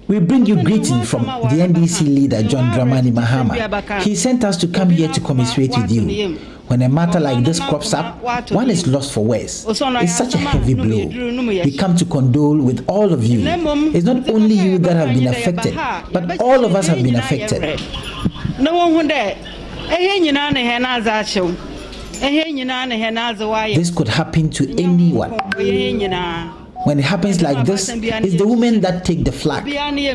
We bring you greetings from the NDC leader John Dramani Mahama. He sent us to come here to commiserate with you. When a matter like this crops up, one is lost for words. It's such a heavy blow. We come to condole with all of you. It's not only you that have been affected, but all of us have been affected. This could happen to anyone. When it happens like this, it's the women that take the flag.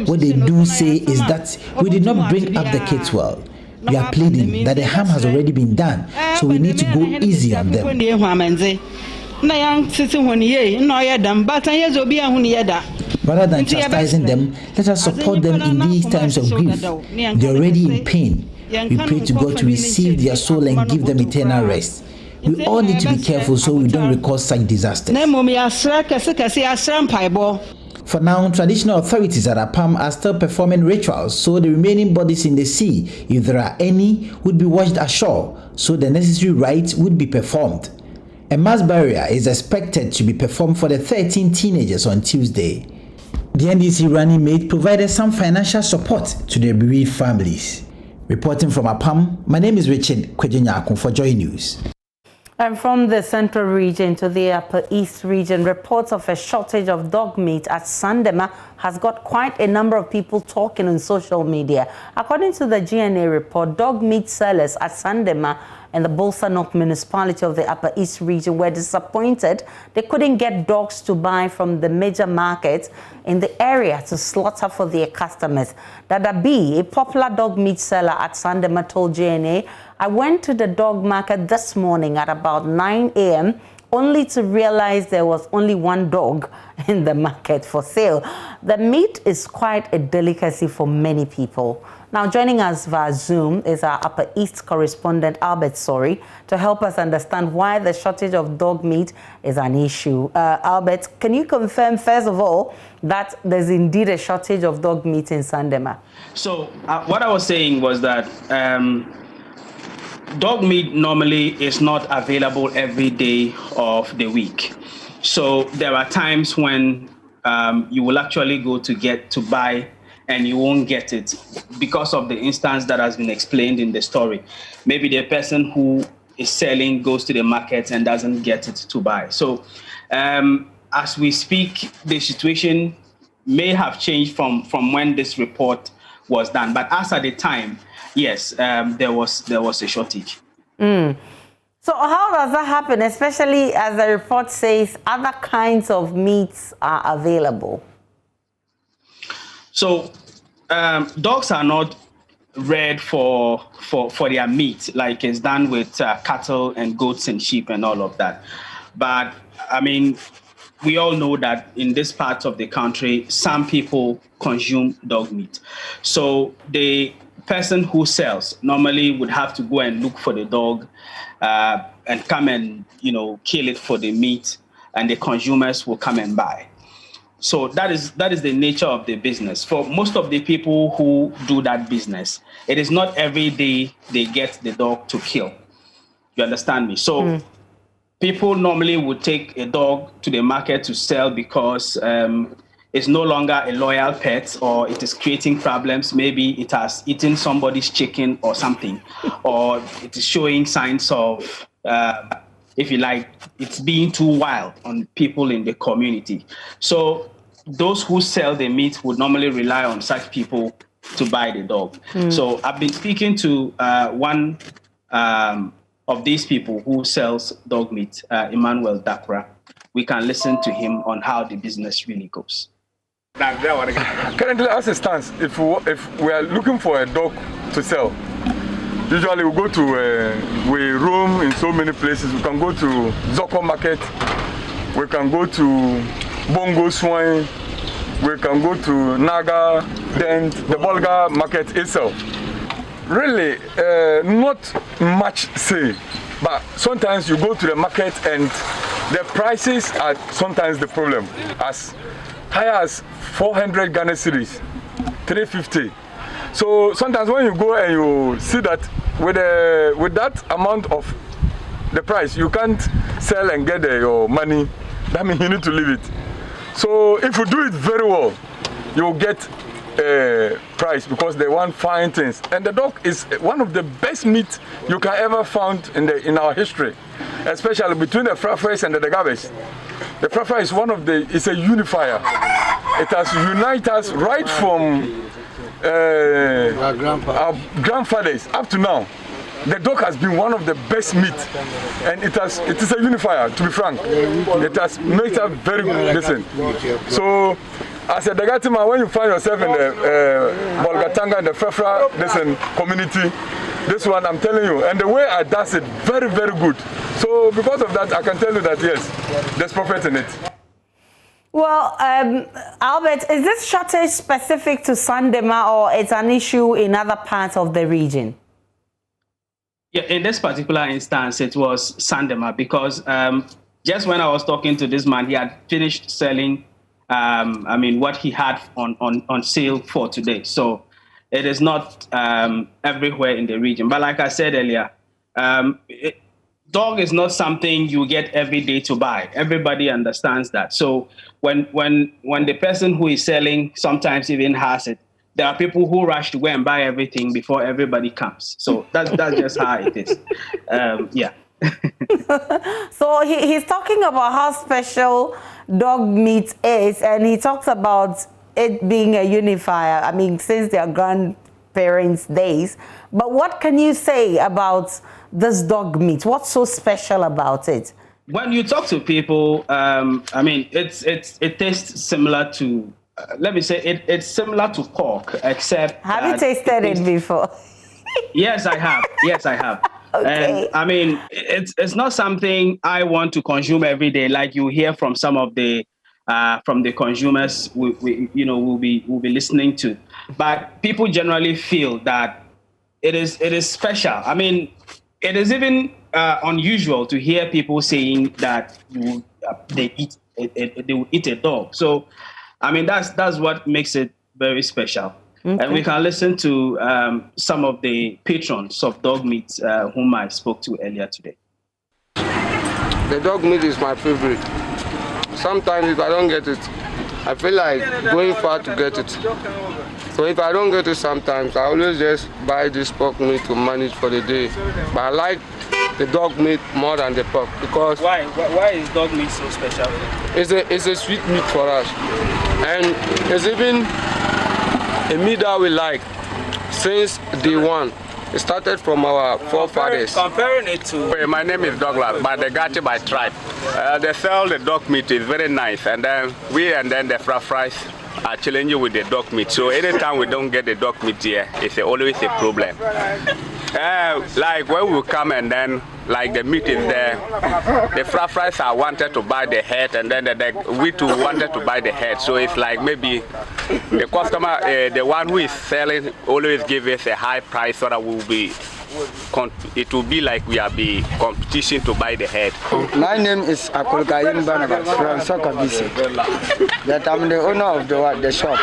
What they do say is that we did not bring up the kids well. We are pleading that the harm has already been done, so we need to go easy on them. Rather than chastising them, let us support them in these times of grief. They are already in pain. We pray to God to receive their soul and give them eternal rest. We all need to be careful so we don't cause such disasters. For now, traditional authorities at Apam are still performing rituals, so the remaining bodies in the sea, if there are any, would be washed ashore, so the necessary rites would be performed. A mass burial is expected to be performed for the 13 teenagers on Tuesday. The NDC running mate provided some financial support to the bereaved families. Reporting from Apam, my name is Richard Kwejenyakun for Joy News. And from the central region to the upper east region, reports of a shortage of dog meat at Sandema has got quite a number of people talking on social media. According to the GNA report, dog meat sellers at Sandema and the Bolsa North municipality of the upper east region were disappointed they couldn't get dogs to buy from the major markets in the area to slaughter for their customers. Dada B, a popular dog meat seller at Sandema, told GNA, I went to the dog market this morning at about 9 a.m. only to realize there was only one dog in the market for sale. The meat is quite a delicacy for many people. Now, joining us via Zoom is our Upper East correspondent, Albert Sori, to help us understand why the shortage of dog meat is an issue. Albert, can you confirm, first of all, that there's indeed a shortage of dog meat in Sandema? So, what I was saying was that dog meat normally is not available every day of the week. So, there are times when you will actually go to buy and you won't get it because of the instance that has been explained in the story. Maybe the person who is selling goes to the market and doesn't get it to buy. So as we speak, the situation may have changed from when this report was done. But as at the time, yes, there was a shortage. So how does that happen, especially as the report says other kinds of meats are available? So dogs are not reared for their meat, like it's done with cattle and goats and sheep and all of that. But I mean, we all know that in this part of the country, some people consume dog meat. So the person who sells normally would have to go and look for the dog and come and, kill it for the meat, and the consumers will come and buy. So that is the nature of the business. For most of the people who do that business, it is not every day they get the dog to kill. You understand me? So people normally would take a dog to the market to sell because it's no longer a loyal pet, or it is creating problems. Maybe it has eaten somebody's chicken or something, or it is showing signs of, if you like, it's being too wild on people in the community. So those who sell the meat would normally rely on such people to buy the dog. So I've been speaking to one of these people who sells dog meat, Emmanuel Dakra. We can listen to him on how the business really goes. Currently, as it stands, if we are looking for a dog to sell, usually we go to, we roam in so many places. We can go to Zoko Market, we can go to Bongo Swine, we can go to Naga, then the Bolga Market itself. Really, not much say, but sometimes you go to the market and the prices are sometimes the problem. As high as 400 Ghana cedis, 350. So sometimes when you go and you see that with that amount of the price, you can't sell and get your money. That means you need to leave it. So if you do it very well, you'll get a price because they want fine things. And the dog is one of the best meat you can ever find in our history, especially between the Frafres and the Dagabes. The Frafra is it's a unifier. It has united us right from our grandfathers up to now. The dog has been one of the best meat, and it is a unifier, to be frank. It has made us very good. Listen. So, as a Dagatima, when you find yourself in the Bolgatanga and the Frafra community, this one I'm telling you, and the way I does it, very, very good. So because of that, I can tell you that yes, there's profit in it. Well, Albert, is this shortage specific to Sandema, or it's an issue in other parts of the region? Yeah, in this particular instance, it was Sandema because just when I was talking to this man, he had finished selling, what he had on sale for today. So it is not everywhere in the region. But like I said earlier, dog is not something you get every day to buy. Everybody understands that. So when the person who is selling sometimes even has it, there are people who rush to go and buy everything before everybody comes. So that's just how it is. Yeah. So he's talking about how special dog meat is, and he talks about it being a unifier. I mean, since their grandparents' days. But what can you say about this dog meat? What's so special about it? When you talk to people, it tastes similar to. Let me say it's similar to pork, except. Have you tasted it before? Yes, I have. Yes, I have. Okay. And it's not something I want to consume every day, like you hear from some of the consumers we'll be listening to. But people generally feel that it is special. I mean, it is even unusual to hear people saying that they will eat a dog. So. I mean, that's what makes it very special. Okay. And we can listen to some of the patrons of dog meat whom I spoke to earlier today. The dog meat is my favorite. Sometimes if I don't get it, I feel like going far to get it. So if I don't get it sometimes, I always just buy this pork meat to manage for the day. But I like the dog meat more than the pork because why is dog meat so special? It's a sweet meat for us, and it's even a meat that we like since day one. It started from our forefathers. Comparing it to... My name is Douglas, but the Gati by tribe. They sell the dog meat, is very nice, and then the Frafrais are challenging with the dog meat. So anytime we don't get the dog meat here, it's always a problem. Like when we come and then like the meat is there, the fries are wanted to buy the head, and then we too wanted to buy the head. So it's like maybe the customer, the one who is selling, always give us a high price so that it will be like we are be competition to buy the head. My name is Akolgayin Barnabas from Sokabisi. That I'm the owner of the shop.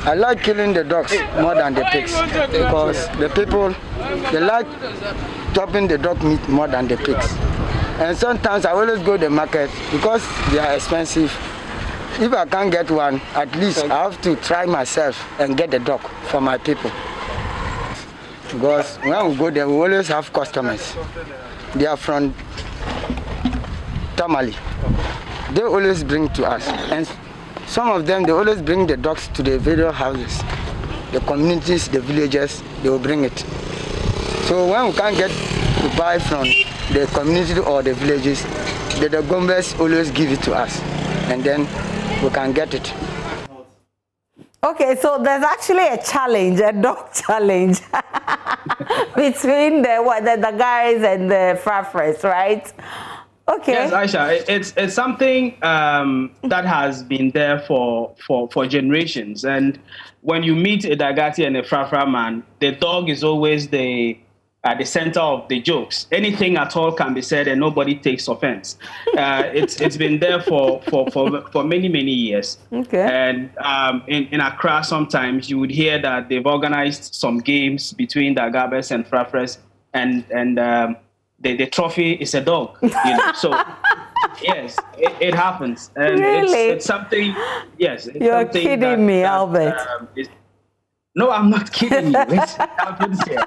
I like killing the dogs more than the pigs because the people, they like chopping the dog meat more than the pigs. And sometimes I always go to the market because they are expensive. If I can't get one, at least I have to try myself and get the dog for my people. Because when we go there, we always have customers. They are from Tamale. They always bring to us. And some of them, they always bring the dogs to the various houses. The communities, the villages, they will bring it. So when we can't get to buy from the community or the villages, the governments always give it to us. And then we can get it. Okay, so there's actually a challenge, a dog challenge between the guys and the Frafres, right? Okay. Yes, Aisha, it's something that has been there for generations. And when you meet a Dagati and a Frafra man, the dog is always at the center of the jokes. Anything at all can be said and nobody takes offense. It's been there for many, many years. Okay. And in Accra, sometimes you would hear that they've organized some games between the Agabes and Frafres, and the trophy is a dog. So yes, it happens. And really? It's something, yes. It's You're something kidding me, Albert. No, I'm not kidding you. It happens here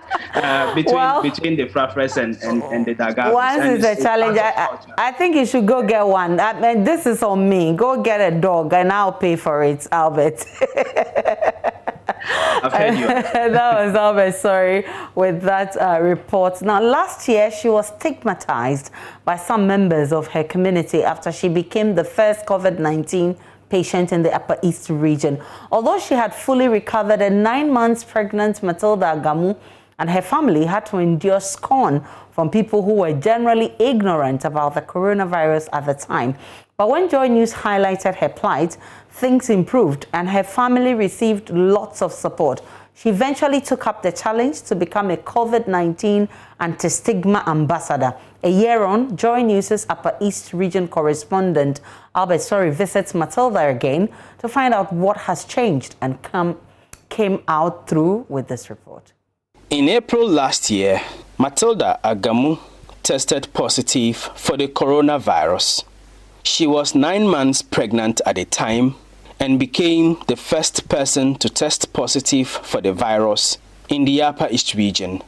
between the Frafres and the Dagabes. Once is a challenge. I think you should go get one. I mean, this is on me. Go get a dog and I'll pay for it, Albert. I've heard you. That was Albert, sorry, with that report. Now, last year, she was stigmatized by some members of her community after she became the first COVID-19 patient in the Upper East region. Although she had fully recovered, a 9 months pregnant Matilda Agamu and her family had to endure scorn from people who were generally ignorant about the coronavirus at the time. But when Joy News highlighted her plight, things improved and her family received lots of support. She eventually took up the challenge to become a COVID-19 anti-stigma ambassador. A year on, Joy News' Upper East region correspondent Albert Sorry visits Matilda again to find out what has changed and came out through with this report. In April last year, Matilda Agamu tested positive for the coronavirus. She was 9 months pregnant at the time and became the first person to test positive for the virus in the Upper East region.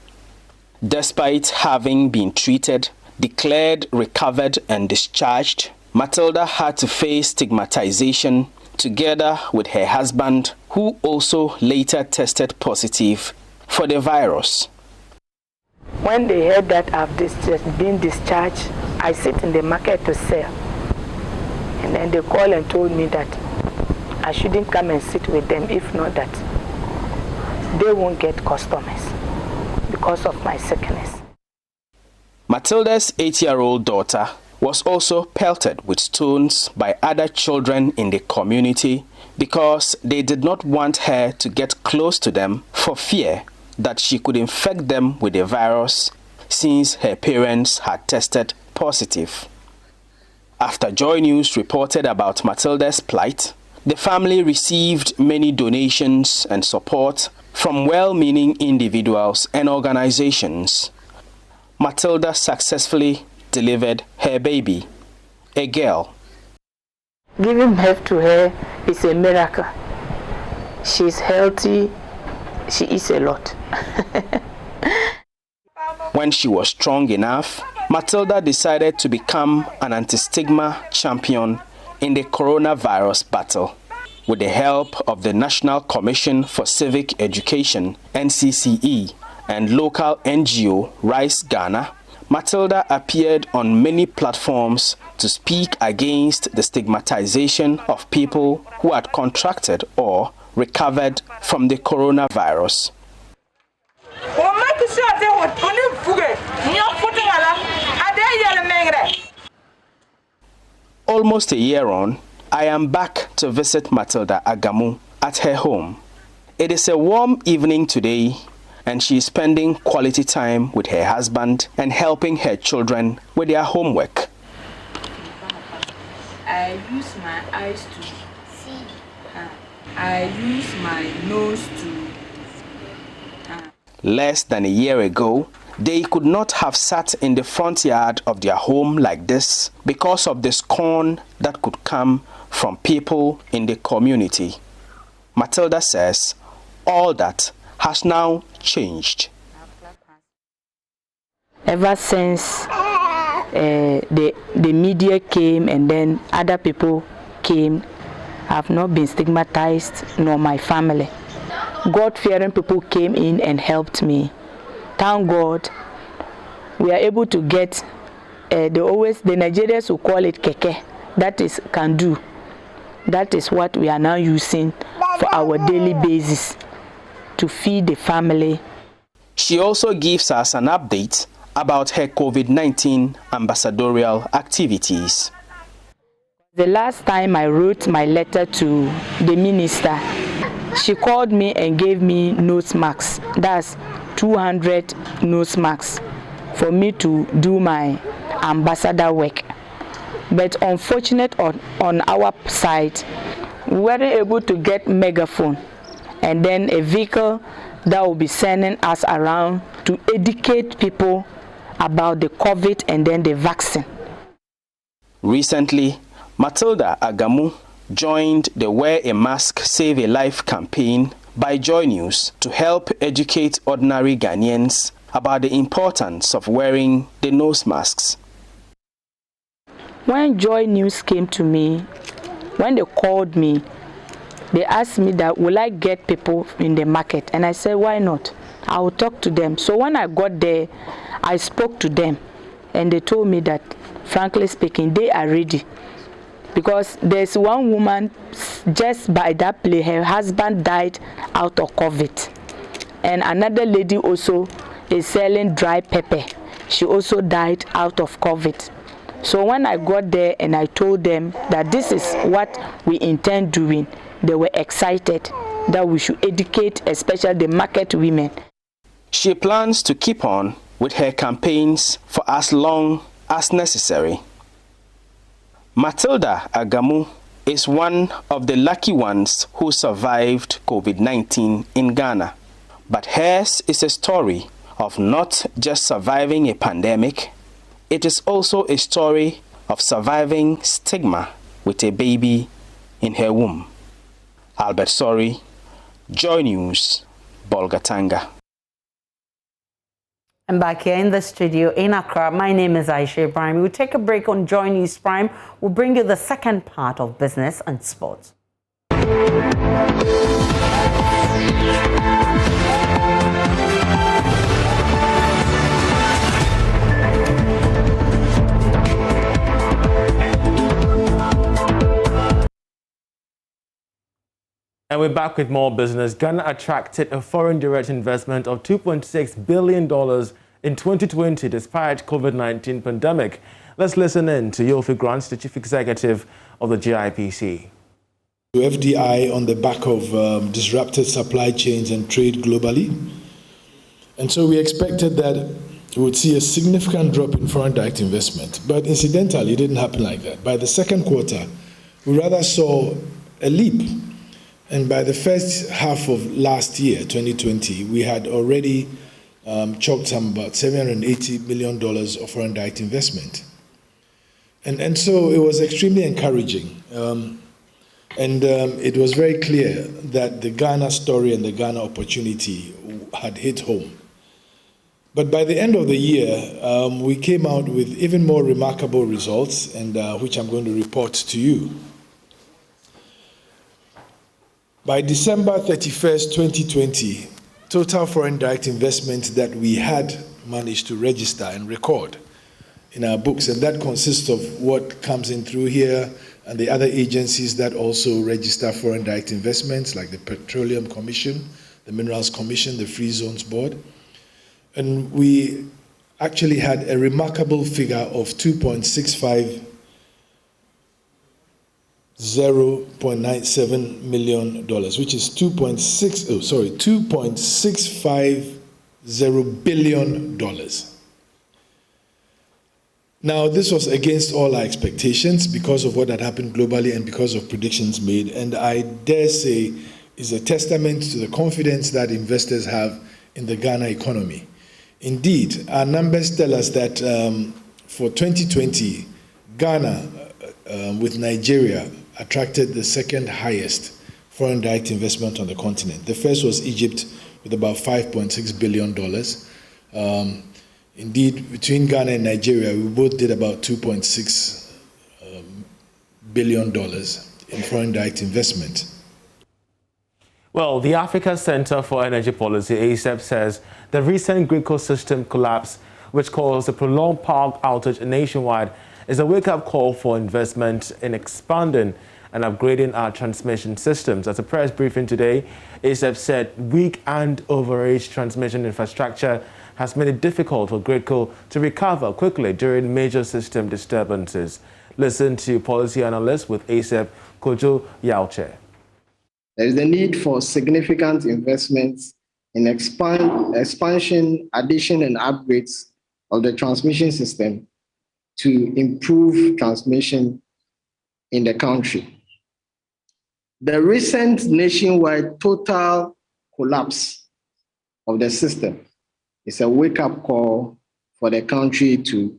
Despite having been treated, declared recovered and discharged, Matilda had to face stigmatization together with her husband, who also later tested positive for the virus. When they heard that I've been discharged, I sit in the market to sell. And then they called and told me that I shouldn't come and sit with them, if not that they won't get customers because of my sickness. Matilda's 8-year-old daughter was also pelted with stones by other children in the community because they did not want her to get close to them for fear that she could infect them with the virus since her parents had tested positive. After Joy News reported about Matilda's plight, the family received many donations and support from well-meaning individuals and organizations. Matilda successfully delivered her baby, a girl. Giving birth to her is a miracle. She's healthy. She eats a lot. When she was strong enough, Matilda decided to become an anti-stigma champion in the coronavirus battle. With the help of the National Commission for Civic Education, NCCE, and local NGO Rise Ghana, Matilda appeared on many platforms to speak against the stigmatization of people who had contracted or recovered from the coronavirus. Almost a year on, I am back to visit Matilda Agamu at her home. It is a warm evening today, and she is spending quality time with her husband and helping her children with their homework. I use my eyes to see. I use my nose to. Less than a year ago, they could not have sat in the front yard of their home like this because of the scorn that could come from people in the community. Matilda says all that has now changed. Ever since the media came and then other people came, I've not been stigmatized, nor my family. God-fearing people came in and helped me. Thank God, we are able to get, the Nigerians will call it keke, that is can do. That is what we are now using for our daily basis to feed the family. She also gives us an update about her COVID-19 ambassadorial activities. The last time I wrote my letter to the minister, she called me and gave me nose masks. That's 200 nose masks for me to do my ambassador work. But unfortunate on our side, we weren't able to get megaphone and then a vehicle that will be sending us around to educate people about the COVID and then the vaccine. Recently, Matilda Agamu joined the Wear a Mask Save a Life campaign by Joy News to help educate ordinary Ghanaians about the importance of wearing the nose masks. When Joy News came to me, when they called me, they asked me that will I get people in the market, and I said why not? I will talk to them. So when I got there, I spoke to them and they told me that frankly speaking they are ready, because there's one woman just by that place, her husband died out of COVID, and another lady also is selling dry pepper. She also died out of COVID. So when I got there and I told them that this is what we intend doing, they were excited that we should educate, especially the market women. She plans to keep on with her campaigns for as long as necessary. Matilda Agamu is one of the lucky ones who survived COVID-19 in Ghana. But hers is a story of not just surviving a pandemic, it is also a story of surviving stigma with a baby in her womb. Albert Sori, Joy News, Bolgatanga. I'm back here in the studio in Accra. My name is Aisha Ibrahim. We'll take a break on Joy News Prime. We'll bring you the second part of business and sports. And we're back with more business. Ghana attracted a foreign direct investment of $2.6 billion in 2020 despite COVID-19 pandemic. Let's listen in to Yofi Grant, the Chief Executive of the GIPC. FDI on the back of disrupted supply chains and trade globally. And so we expected that we would see a significant drop in foreign direct investment. But incidentally, it didn't happen like that. By the second quarter, we rather saw a leap. And by the first half of last year, 2020, we had already chalked some about $780 million of foreign direct investment. And so it was extremely encouraging. It was very clear that the Ghana story and the Ghana opportunity had hit home. But by the end of the year, we came out with even more remarkable results, and which I'm going to report to you. By December 31st, 2020, total foreign direct investment that we had managed to register and record in our books, and that consists of what comes in through here and the other agencies that also register foreign direct investments, like the Petroleum Commission, the Minerals Commission, the Free Zones Board. And we actually had a remarkable figure of $2.97 million, which is $2.650 billion. Now, this was against all our expectations because of what had happened globally and because of predictions made, and I dare say is a testament to the confidence that investors have in the Ghana economy. Indeed, our numbers tell us that for 2020, Ghana, with Nigeria, attracted the second highest foreign direct investment on the continent. The first was Egypt with about $5.6 billion. Indeed, between Ghana and Nigeria, we both did about $2.6 billion in foreign direct investment. Well, the Africa Center for Energy Policy, ACEP, says the recent grid system collapse, which caused a prolonged power outage nationwide, is a wake-up call for investment in expanding and upgrading our transmission systems. At a press briefing today, ACEP said weak and overaged transmission infrastructure has made it difficult for GridCo to recover quickly during major system disturbances. Listen to policy analyst with ACEP, Kojo Yauche. There is a need for significant investments in expansion, addition, and upgrades of the transmission system to improve transmission in the country. The recent nationwide total collapse of the system is a wake-up call for the country to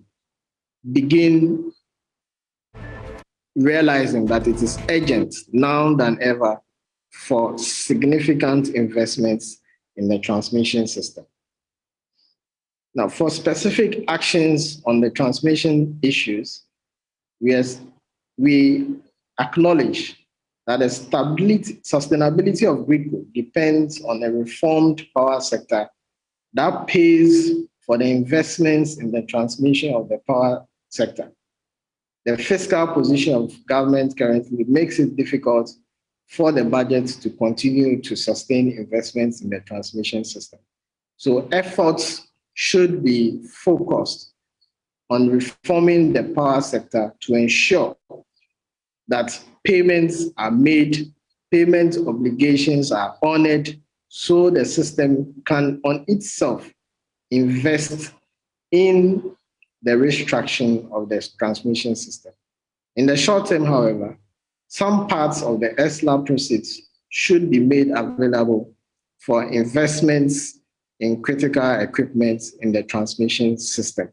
begin realizing that it is urgent now than ever for significant investments in the transmission system. Now, for specific actions on the transmission issues, we acknowledge that the sustainability of GridCo depends on a reformed power sector that pays for the investments in the transmission of the power sector. The fiscal position of government currently makes it difficult for the budget to continue to sustain investments in the transmission system. So efforts should be focused on reforming the power sector to ensure that payments are made, payment obligations are honored, so the system can on itself invest in the restructuring of the transmission system. In the short term, however, some parts of the ESLA proceeds should be made available for investments in critical equipment in the transmission system.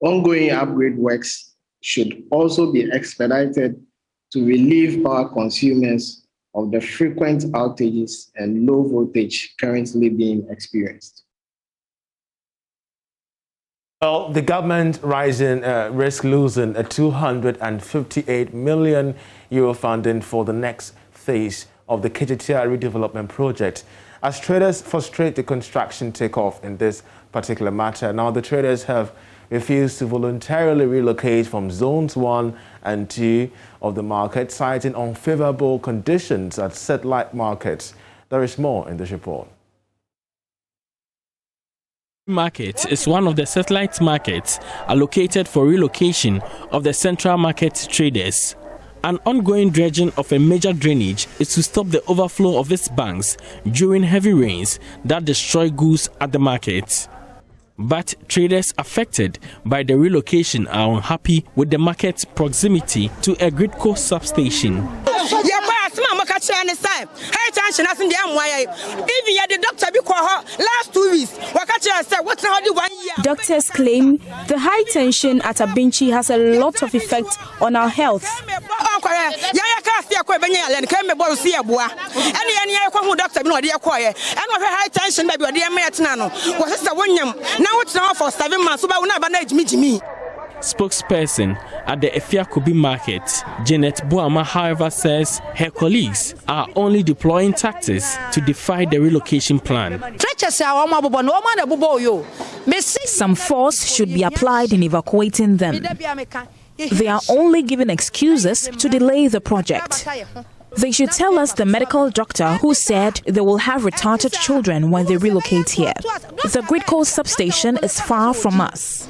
Ongoing upgrade works should also be expedited to relieve power consumers of the frequent outages and low voltage currently being experienced. Well, the government rising risk losing a €258 million funding for the next phase of the Kejetia redevelopment project as traders frustrate the construction takeoff in this particular matter. Now, the traders have refused to voluntarily relocate from zones 1 and 2 of the market, citing unfavorable conditions at satellite markets. There is more in this report. Market is one of the satellite markets allocated for relocation of the central market traders. An ongoing dredging of a major drainage is to stop the overflow of its banks during heavy rains that destroy goods at the market. But traders affected by the relocation are unhappy with the market's proximity to a GridCo substation. Doctors claim the high tension at Abinchi has a lot of effect on our health. Spokesperson at the Efiakobi market, Janet Buama, however, says her colleagues are only deploying tactics to defy the relocation plan. Some force should be applied in evacuating them. They are only giving excuses to delay the project. They should tell us the medical doctor who said they will have retarded children when they relocate here. The Gridco substation is far from us.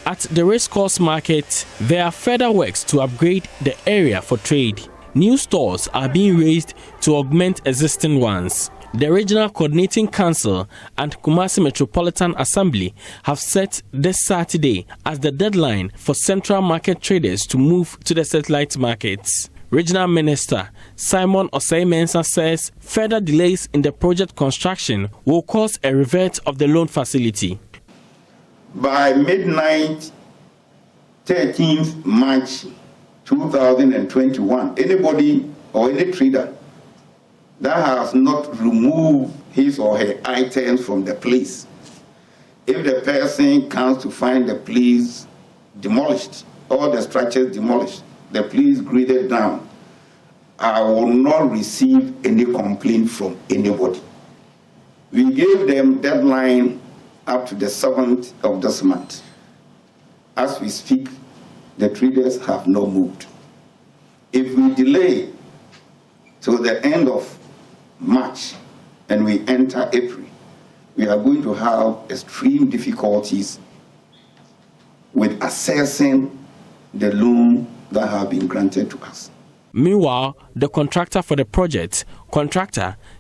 At the racecourse market, there are further works to upgrade the area for trade. New stores are being raised to augment existing ones. The Regional Coordinating Council and Kumasi Metropolitan Assembly have set this Saturday as the deadline for central market traders to move to the satellite markets. Regional Minister Simon Osei-Mensah says further delays in the project construction will cause a revert of the loan facility. By midnight, 13th March 2021, anybody or any trader that has not removed his or her items from the place, if the person comes to find the place demolished, all the structures demolished, the place graded down, I will not receive any complaint from anybody. We gave them deadline up to the 7th of this month. As we speak, the traders have not moved. If we delay till the end of March and we enter April, we are going to have extreme difficulties with assessing the loan that have been granted to us. Meanwhile, the contractor for the project,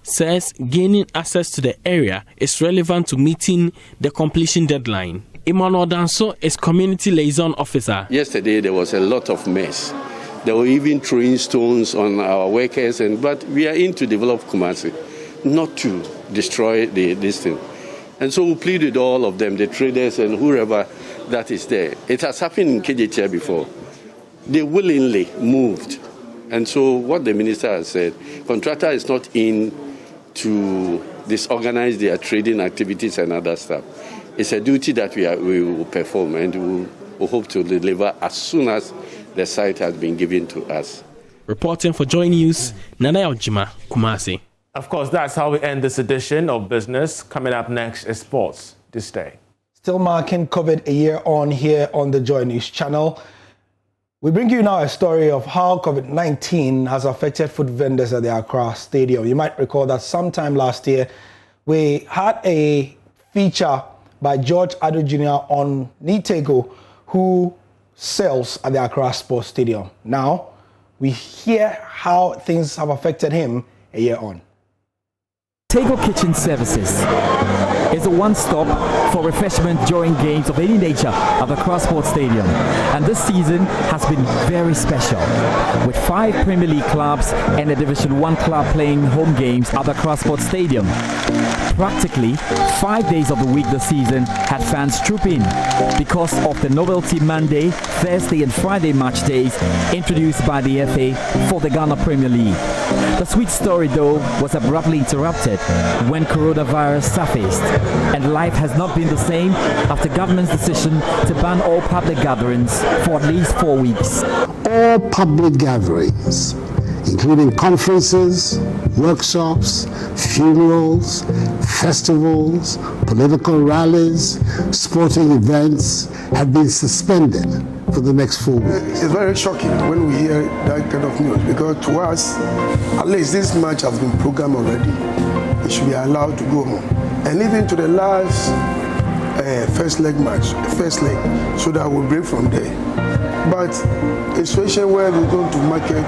says gaining access to the area is relevant to meeting the completion deadline. Emmanuel Danso is community liaison officer. Yesterday there was a lot of mess. They were even throwing stones on our workers, but we are in to develop Kumasi, not to destroy this thing. And so we plead with all of them, the traders and whoever that is there. It has happened in KJT before. They willingly moved. And so what the minister has said, contractor is not in to disorganize their trading activities and other stuff. It's a duty that we will perform, and we will hope to deliver as soon as the site has been given to us. Reporting for Joy News, Nana Ojima, Kumasi. Of course, that's how we end this edition of Business. Coming up next is sports this day. Still marking COVID a year on here on the Joy News channel. We bring you now a story of how COVID-19 has affected food vendors at the Accra Stadium. You might recall that sometime last year, we had a feature by George Addo Jr. on Nitego, who sells at the Accra Sports Stadium. Now, we hear how things have affected him a year on. Tego Kitchen Services is a one-stop for refreshment during games of any nature at the Accra Sports Stadium. And this season has been very special, with 5 Premier League clubs and a Division 1 club playing home games at the Accra Sports Stadium. Practically 5 days of the week this season had fans troop in because of the novelty Monday, Thursday and Friday match days introduced by the FA for the Ghana Premier League. The sweet story, though, was abruptly interrupted when coronavirus surfaced, and life has not been the same after government's decision to ban all public gatherings for at least 4 weeks. All public gatherings, including conferences, workshops, funerals, festivals, political rallies, sporting events, have been suspended for the next 4 weeks. It's very shocking when we hear that kind of news, because to us, at least this match has been programmed already. It should be allowed to go home. And even to the last first leg match, so that we'll break from there. But a situation where we're going to market,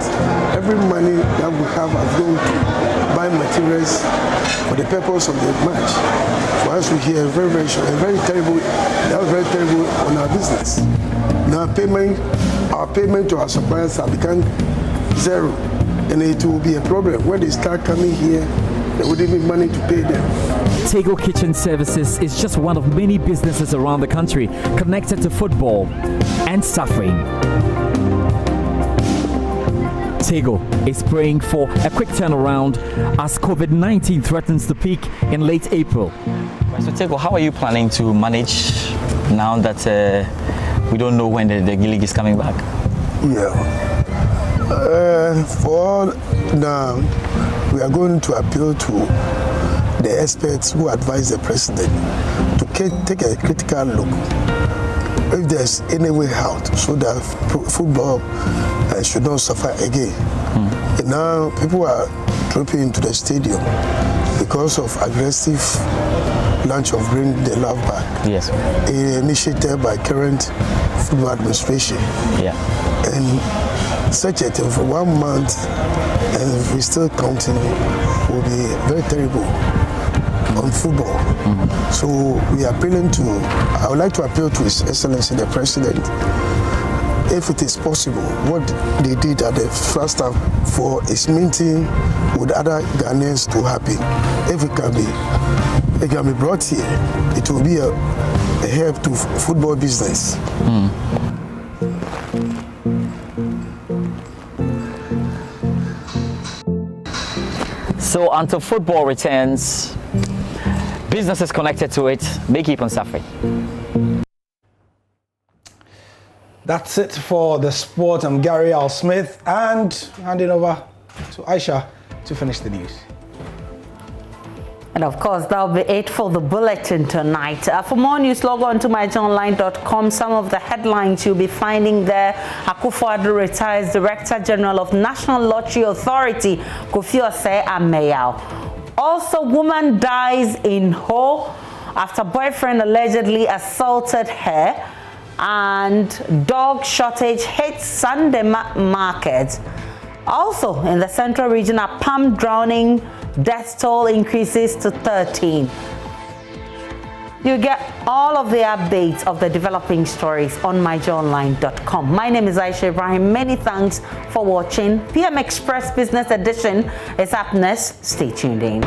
every money that we have is going to buy materials for the purpose of the match. For us to hear very, very short and very terrible, that was very terrible on our business. Now our payment to our suppliers have become zero, and it will be a problem. When they start coming here, there wouldn't be money to pay them. Tego Kitchen Services is just one of many businesses around the country connected to football and suffering. Tego is praying for a quick turnaround as COVID-19 threatens to peak in late April. So Tego, how are you planning to manage now that we don't know when the league is coming back? Yeah. For now, we are going to appeal to the experts who advise the president to take a critical look if there's any way out so that football should not suffer again. And now people are trooping into the stadium because of aggressive launch of Bring the Love Back. Yes. Initiated by current football administration. Yeah. And such a thing for 1 month and we still counting will be very terrible on football. So we are appealing to, I would like to appeal to His Excellency the President, if it is possible, what they did at the first half for his meeting with other Ghanaians to happen. If it can be brought here, it will be a help to football business. So until football returns, businesses connected to it may keep on suffering. That's it for the sport. I'm Gary Al Smith and handing over to Aisha to finish the news. And of course, that'll be it for the bulletin tonight. For more news, log on to myjohnline.com. Some of the headlines you'll be finding there: Akufo-Addo retires Director General of National Lottery Authority, Kofi Osei Ameyao. Also, woman dies in Ho after boyfriend allegedly assaulted her. And dog shortage hits Sunday market. Also, in the central region, a palm drowning death toll increases to 13. You get all of the updates of the developing stories on myjohnline.com. My name is Aisha Ibrahim. Many thanks for watching. PM Express Business Edition is up next. Stay tuned in.